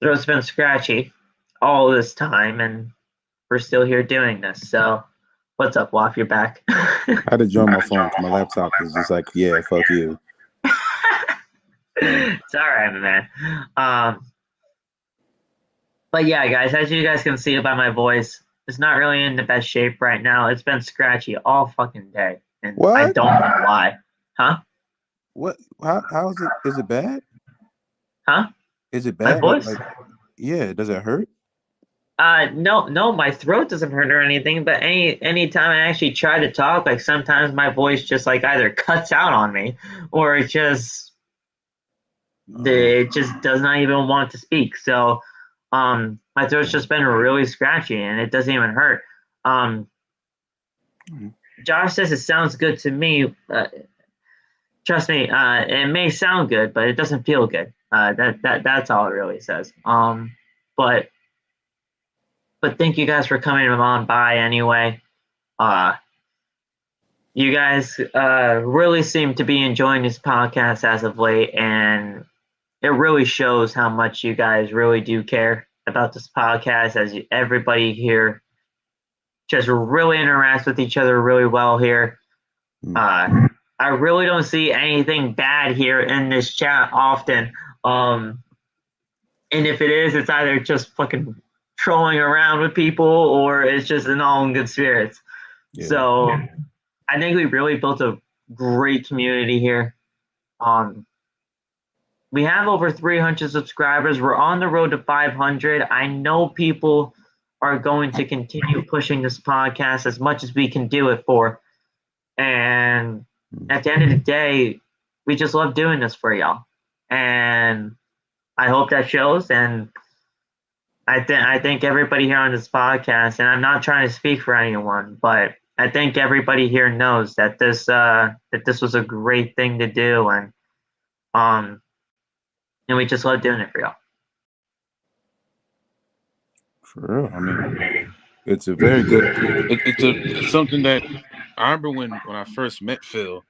throat's been scratchy all this time, and we're still here doing this. So, what's up, Waff? You're back. I had to join my phone because my laptop is just like, yeah, fuck you. It's all right, man. But yeah, guys, as you guys can see by my voice, it's not really in the best shape right now. It's been scratchy all fucking day, and What? I don't know why. Huh? What? How is it? Is it bad? Huh? Is it My bad? voice? Yeah. Does it hurt? No, my throat doesn't hurt or anything. But anytime I actually try to talk, like sometimes my voice just like either cuts out on me, or it just does not even want to speak. So, my throat's just been really scratchy, and it doesn't even hurt. Josh says it sounds good to me. Trust me, it may sound good, but it doesn't feel good. That's all it really says. But thank you guys for coming on by anyway. You guys really seem to be enjoying this podcast as of late, and it really shows how much you guys really do care about this podcast, as everybody here just really interacts with each other really well here. I really don't see anything bad here in this chat often. And if it is, it's either just fucking trolling around with people, or it's just in all in good spirits. Yeah. So I think we really built a great community here. We have over 300 subscribers. We're on the road to 500. I know people are going to continue pushing this podcast as much as we can do it for. And at the end of the day, we just love doing this for y'all. And I hope that shows. And I think everybody here on this podcast, and I'm not trying to speak for anyone, but I think everybody here knows that this was a great thing to do, and we just love doing it for y'all. For real, I mean, it's a very good. It's something that I remember when I first met Phil.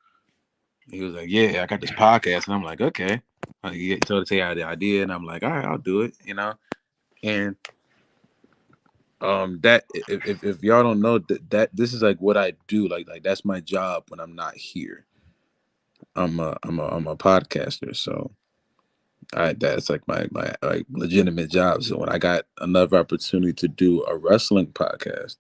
He was like, "Yeah, I got this podcast," and I'm like, "Okay." He told to take the idea, and I'm like, "All right, I'll do it," And that if y'all don't know that this is like what I do, like that's my job when I'm not here. I'm a podcaster, so that's like my like legitimate job. So when I got another opportunity to do a wrestling podcast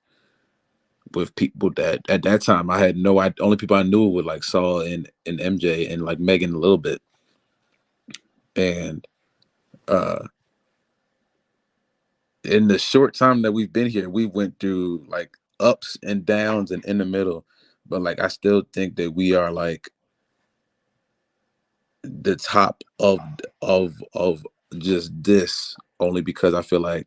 with people that at that time I had only people I knew were like Saul and MJ and like Megan a little bit, and in the short time that we've been here, we went through like ups and downs and in the middle, but like I still think that we are like the top of just this, only because I feel like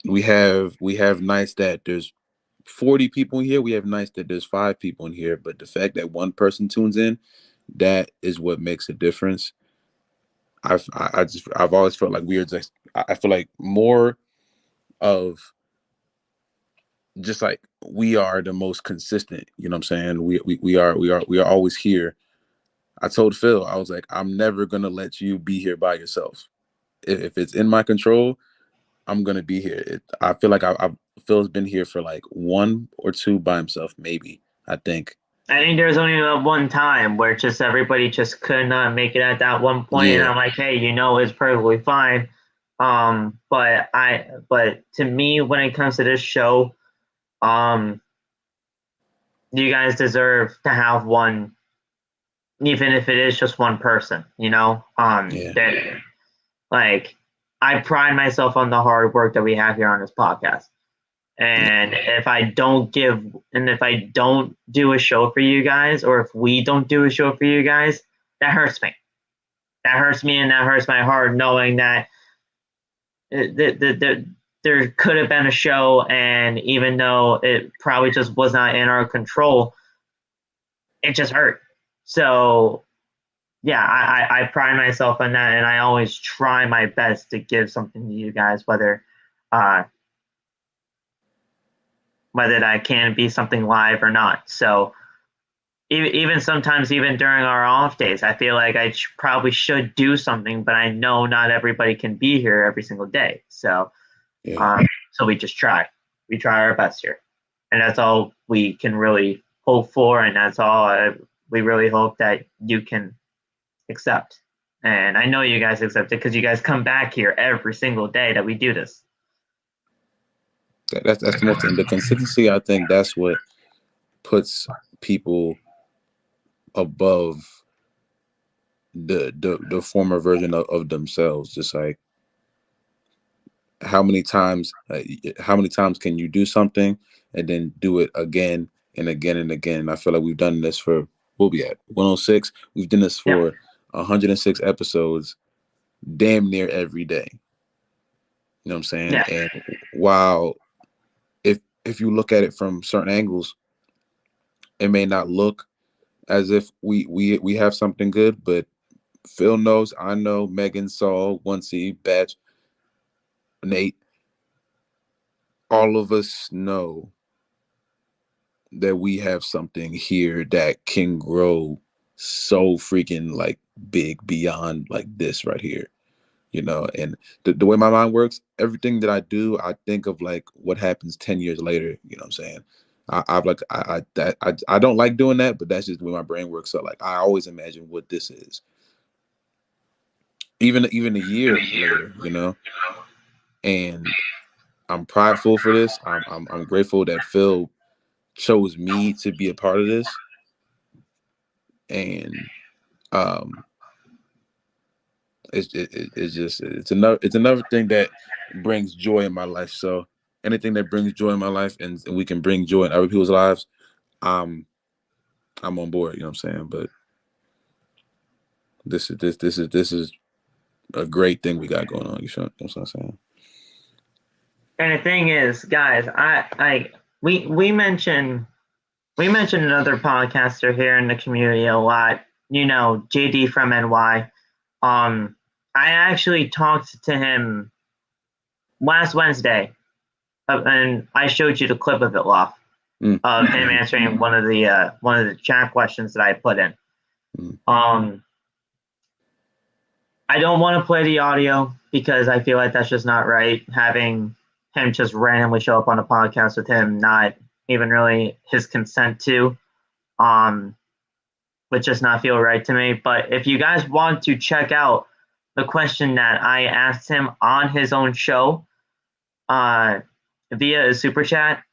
we have nights that there's 40 people in here, we have nights that there's 5 people in here, but the fact that one person tunes in, that is what makes a difference. I've always felt like we are just, I feel like more of just like we are the most consistent, you know what I'm saying? We are always here. I told Phil, I was like, I'm never gonna let you be here by yourself. If it's in my control, I'm gonna be here. I feel like Phil's been here for like 1 or 2 by himself, maybe. I think there was only one time where just everybody just could not make it at that one point, and I'm like, hey, it's perfectly fine. But to me, when it comes to this show, you guys deserve to have one, even if it is just one person. Like, I pride myself on the hard work that we have here on this podcast. And if I don't do a show for you guys, or if we don't do a show for you guys, that hurts me. That hurts me, and that hurts my heart, knowing that there could have been a show, and even though it probably just was not in our control, it just hurt. So, yeah, I pride myself on that, and I always try my best to give something to you guys, whether that can be something live or not. So even sometimes, even during our off days, I feel like I probably should do something, but I know not everybody can be here every single day. So, so we just try. We try our best here, and that's all we can really hope for, and that's all we really hope that you can accept. And I know you guys accept it because you guys come back here every single day that we do this. That's the most thing. The consistency, I think that's what puts people above the former version of themselves. Just like how many times can you do something and then do it again and again and again? I feel like we've done this for, we'll be at 106. We've done this for 106 episodes, damn near every day. You know what I'm saying? Yeah. And while if you look at it from certain angles, it may not look as if we have something good, but Phil knows, I know, Megan, Saul, 1C, Batch, Nate, all of us know that we have something here that can grow so freaking like big beyond like this right here, you know. And the way my mind works, everything that I do, I think of like what happens 10 years later. You know what I'm saying? I don't like doing that, but that's just the way my brain works. So like I always imagine what this is, even a year later, you know. And I'm prideful for this. I'm grateful that Phil chose me to be a part of this. And it's another thing that brings joy in my life. So anything that brings joy in my life and we can bring joy in other people's lives, I'm on board. You know what I'm saying? But this is a great thing we got going on. You know what I'm saying? And the thing is, guys, we mention another podcaster here in the community a lot. You know, JD from NY. I actually talked to him last Wednesday, and I showed you the clip of it, Loth, of him answering one of the chat questions that I put in. I don't want to play the audio because I feel like that's just not right. Having him just randomly show up on a podcast with him, not even really his consent to, would just not feel right to me. But if you guys want to check out the question that I asked him on his own show, via a super chat,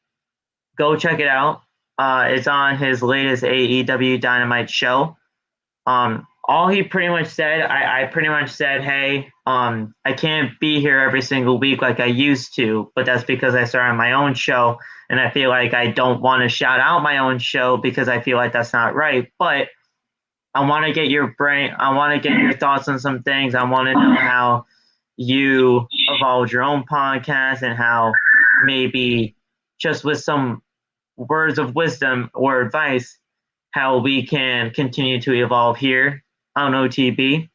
go check it out. It's on his latest AEW Dynamite show. All he pretty much said, I pretty much said, hey, I can't be here every single week like I used to, but that's because I started my own show, and I feel like I don't want to shout out my own show because I feel like that's not right. But I want to get your thoughts on some things. I want to know how you evolved your own podcast and how maybe just with some words of wisdom or advice, how we can continue to evolve here on OTB.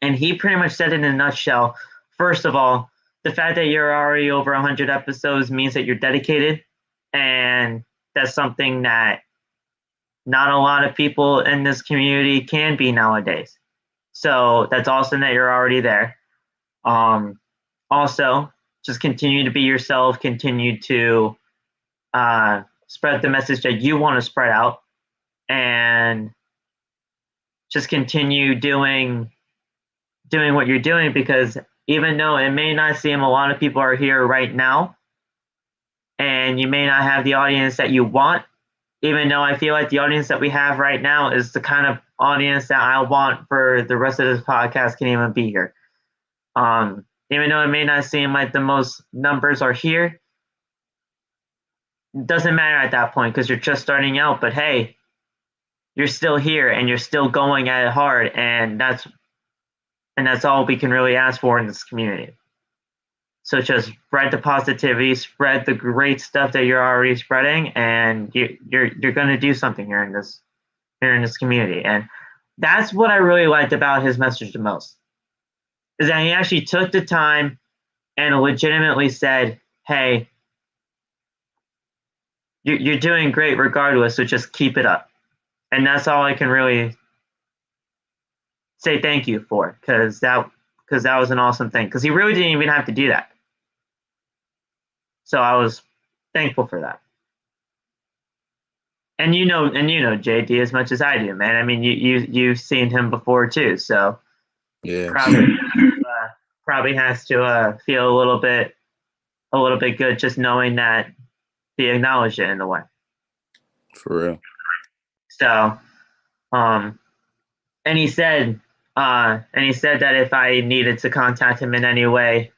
And he pretty much said it in a nutshell. First of all, the fact that you're already over 100 episodes means that you're dedicated. And that's something that not a lot of people in this community can be nowadays. So that's awesome that you're already there. Also, just continue to be yourself, continue to spread the message that you want to spread out, and just continue doing what you're doing, because even though it may not seem a lot of people are here right now and you may not have the audience that you want, even though I feel like the audience that we have right now is the kind of audience that I want for the rest of this podcast can even be here. Even though it may not seem like the most numbers are here, it doesn't matter at that point because you're just starting out. But hey, you're still here and you're still going at it hard, and that's all we can really ask for in this community. So just spread the positivity, spread the great stuff that you're already spreading, and you're going to do something here in this community. And that's what I really liked about his message the most, is that he actually took the time and legitimately said, hey, you're doing great regardless, so just keep it up. And that's all I can really say thank you for, because that was an awesome thing. Because he really didn't even have to do that. So I was thankful for that. And you know JD as much as I do, man. I mean, you've seen him before too, so Yeah. probably has to feel a little bit good just knowing that he acknowledged it in a way. For real. So, and he said that if I needed to contact him in any way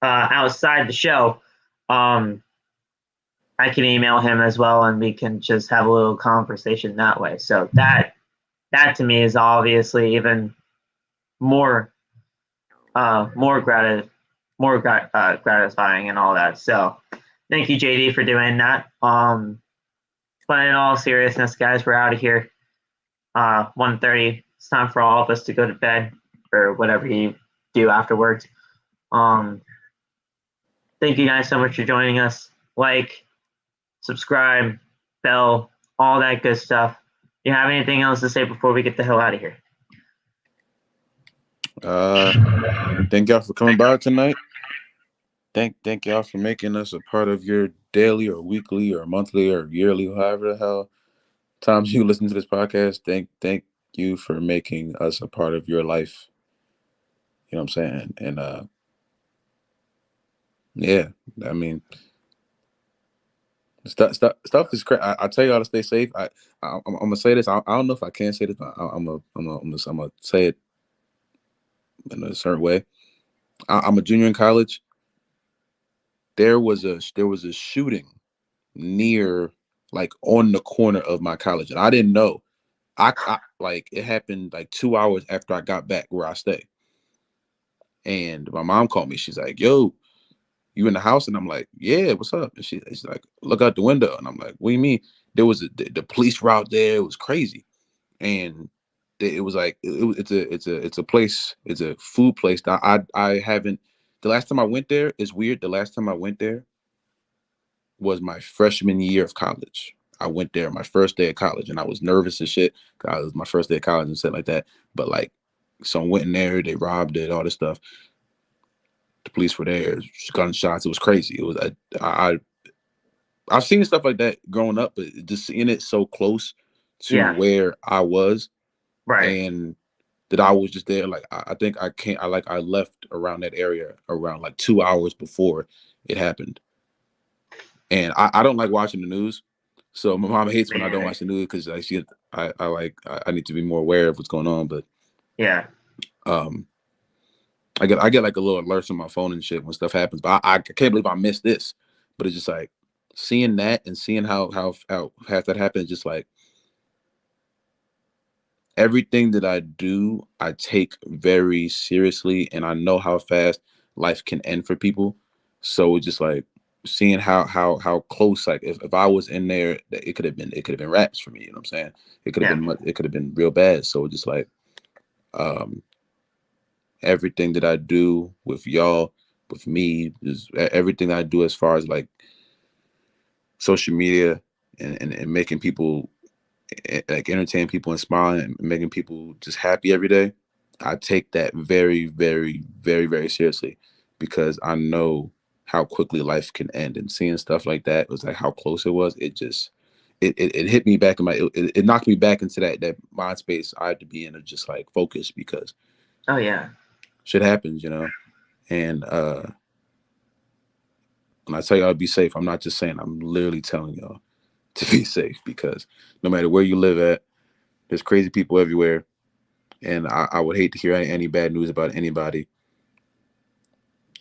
outside the show, I can email him as well, and we can just have a little conversation that way. So that to me is obviously even more gratifying and all that. So thank you, JD, for doing that. But in all seriousness, guys, we're out of here. 1:30. It's time for all of us to go to bed or whatever you do afterwards. Thank you guys so much for joining us. Like, subscribe, bell, all that good stuff. You have anything else to say before we get the hell out of here? Thank y'all for coming by tonight. Thank y'all for making us a part of your daily or weekly or monthly or yearly, however the hell times you listen to this podcast. Thank you for making us a part of your life. You know what I'm saying? And yeah, I mean, stuff is crazy. I tell y'all to stay safe. I'm gonna say this. I don't know if I can say this. I'm gonna say it in a certain way. I'm a junior in college. There was a shooting near, like, on the corner of my college, and I didn't know. I like, it happened like 2 hours after I got back where I stay, and my mom called me. She's like, "Yo, you in the house?" And I'm like, "Yeah, what's up?" And she's like, "Look out the window." And I'm like, "What do you mean?" There was the police were out there. It was crazy, and it was like it's a place. It's a food place that I haven't. The last time I went there is weird. The last time I went there was my freshman year of college. I went there my first day of college, and I was nervous as shit because it was my first day of college and shit like that. But like, so I went in there, they robbed it, all this stuff. The police were there, gunshots. It was crazy. It was I've seen stuff like that growing up, but just seeing it so close to where I was, right, and that I was just there. Like, I think I left around that area around like 2 hours before it happened. And I don't like watching the news, so my mom hates when I don't watch the news because I need to be more aware of what's going on. But yeah, I get like a little alerts on my phone and shit when stuff happens. But I can't believe I missed this. But it's just like seeing that and seeing how fast that happened. Just like everything that I do, I take very seriously, and I know how fast life can end for people. So it's just like seeing how close, like if I was in there, it could have been raps for me. You know what I'm saying? It could have been real bad. So just like everything that I do with y'all, with me, is everything that I do as far as like social media and making people, like, entertain people and smiling and making people just happy every day. I take that very, very, very, very seriously because I know how quickly life can end, and seeing stuff like that was like how close it was. It just it hit me back in my it knocked me back into that mind space I had to be in of just like focus because shit happens, you know. And when I tell y'all to be safe, I'm not just saying, I'm literally telling y'all to be safe because no matter where you live at, there's crazy people everywhere. And I would hate to hear any bad news about anybody.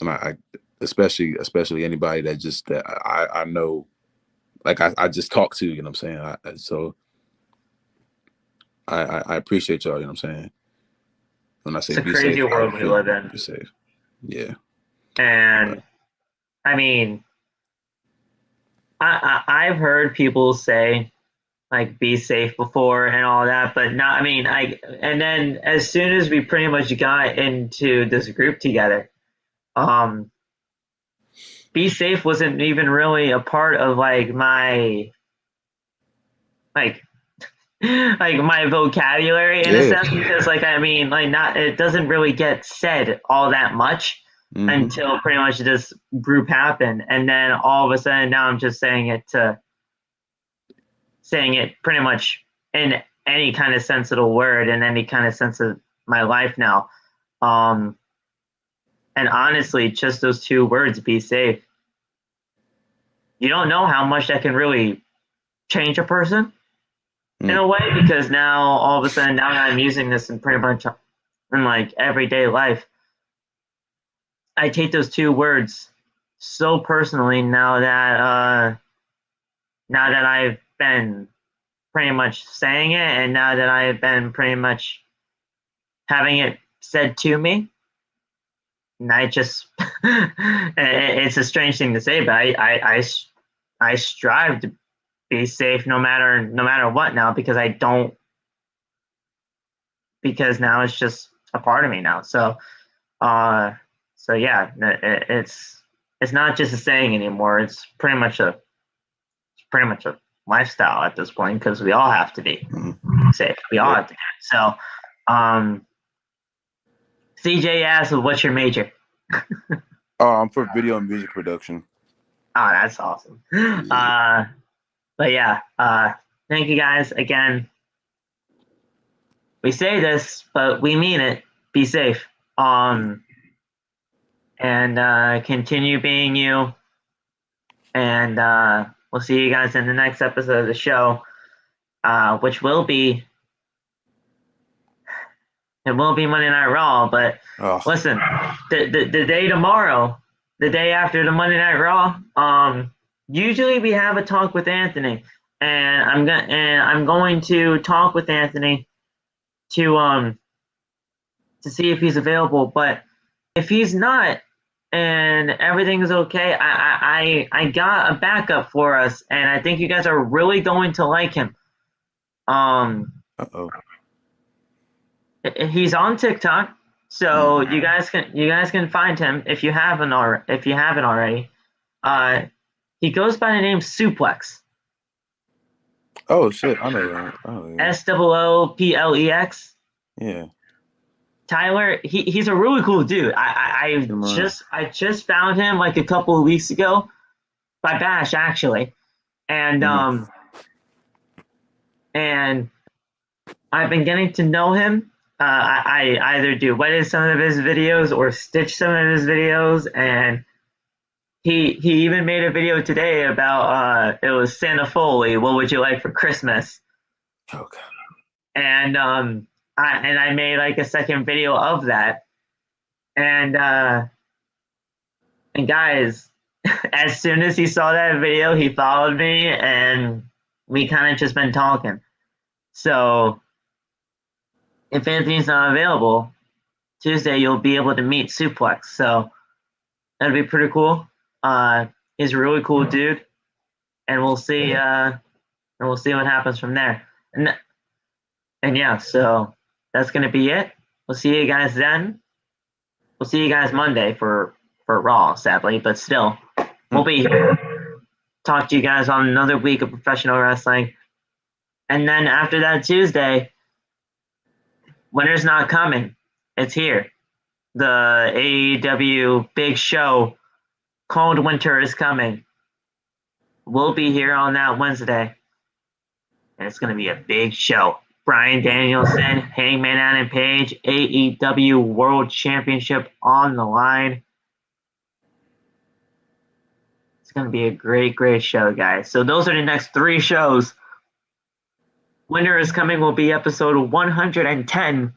And I especially anybody that I know, like I just talk to, you know what I'm saying? So I appreciate y'all, you know what I'm saying? When I say it's a be crazy safe, world we live in. Be safe. Yeah. And I mean, I've heard people say like be safe before and all that, but not. I mean, and then as soon as we pretty much got into this group together, be safe wasn't even really a part of like my like like my vocabulary in a sense, because like I mean, like not it doesn't really get said all that much until pretty much this group happened, and then all of a sudden now I'm just saying it pretty much in any kind of sense of the word, in any kind of sense of my life now. And honestly, just those two words, be safe. You don't know how much that can really change a person in a way, because now all of a sudden now that I'm using this in pretty much in like everyday life, I take those two words so personally now that I've been pretty much saying it, and now that I've been pretty much having it said to me. And I just it's a strange thing to say, but I strive to be safe no matter what now, because now it's just a part of me now. So yeah, it's not just a saying anymore. It's pretty much a lifestyle at this point, because we all have to be safe. We all have to do it. So CJ asked, what's your major? I'm for video and music production. Oh, that's awesome. But yeah, thank you guys again. We say this, but we mean it. Be safe. And continue being you. And we'll see you guys in the next episode of the show, which will be Monday Night Raw. But listen, the day tomorrow, the day after the Monday Night Raw, usually we have a talk with Anthony, and I'm going to talk with Anthony to see if he's available. But if he's not and everything is okay, I got a backup for us, and I think you guys are really going to like him. He's on TikTok, so you guys can find him if you haven't already. He goes by the name Suplex. Oh shit, I know that. SOOPLEX. Yeah. Tyler, he's a really cool dude. I just found him like a couple of weeks ago by Bash actually, and and I've been getting to know him. I either do edit some of his videos or stitch some of his videos, and he even made a video today about it was Santa Foley. What would you like for Christmas? Okay. And I made like a second video of that, and guys, as soon as he saw that video, he followed me, and we kind of just been talking. So if Anthony's not available Tuesday, you'll be able to meet Suplex. So that'd be pretty cool. He's a really cool dude, and we'll see. What happens from there. And yeah, so that's gonna be it. We'll see you guys then. We'll see you guys Monday for Raw, sadly, but still, we'll be here. Talk to you guys on another week of professional wrestling, and then after that Tuesday, winter's not coming. It's here. The AEW big show, Cold Winter, is coming. We'll be here on that Wednesday, and it's gonna be a big show. Bryan Danielson, Hangman Adam Page, AEW World Championship on the line. It's going to be a great, great show, guys. So those are the next 3 shows. Winter is Coming will be episode 110.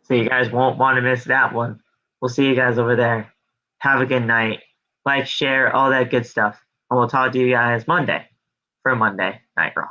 So you guys won't want to miss that one. We'll see you guys over there. Have a good night. Like, share, all that good stuff. And we'll talk to you guys Monday for Monday Night Raw.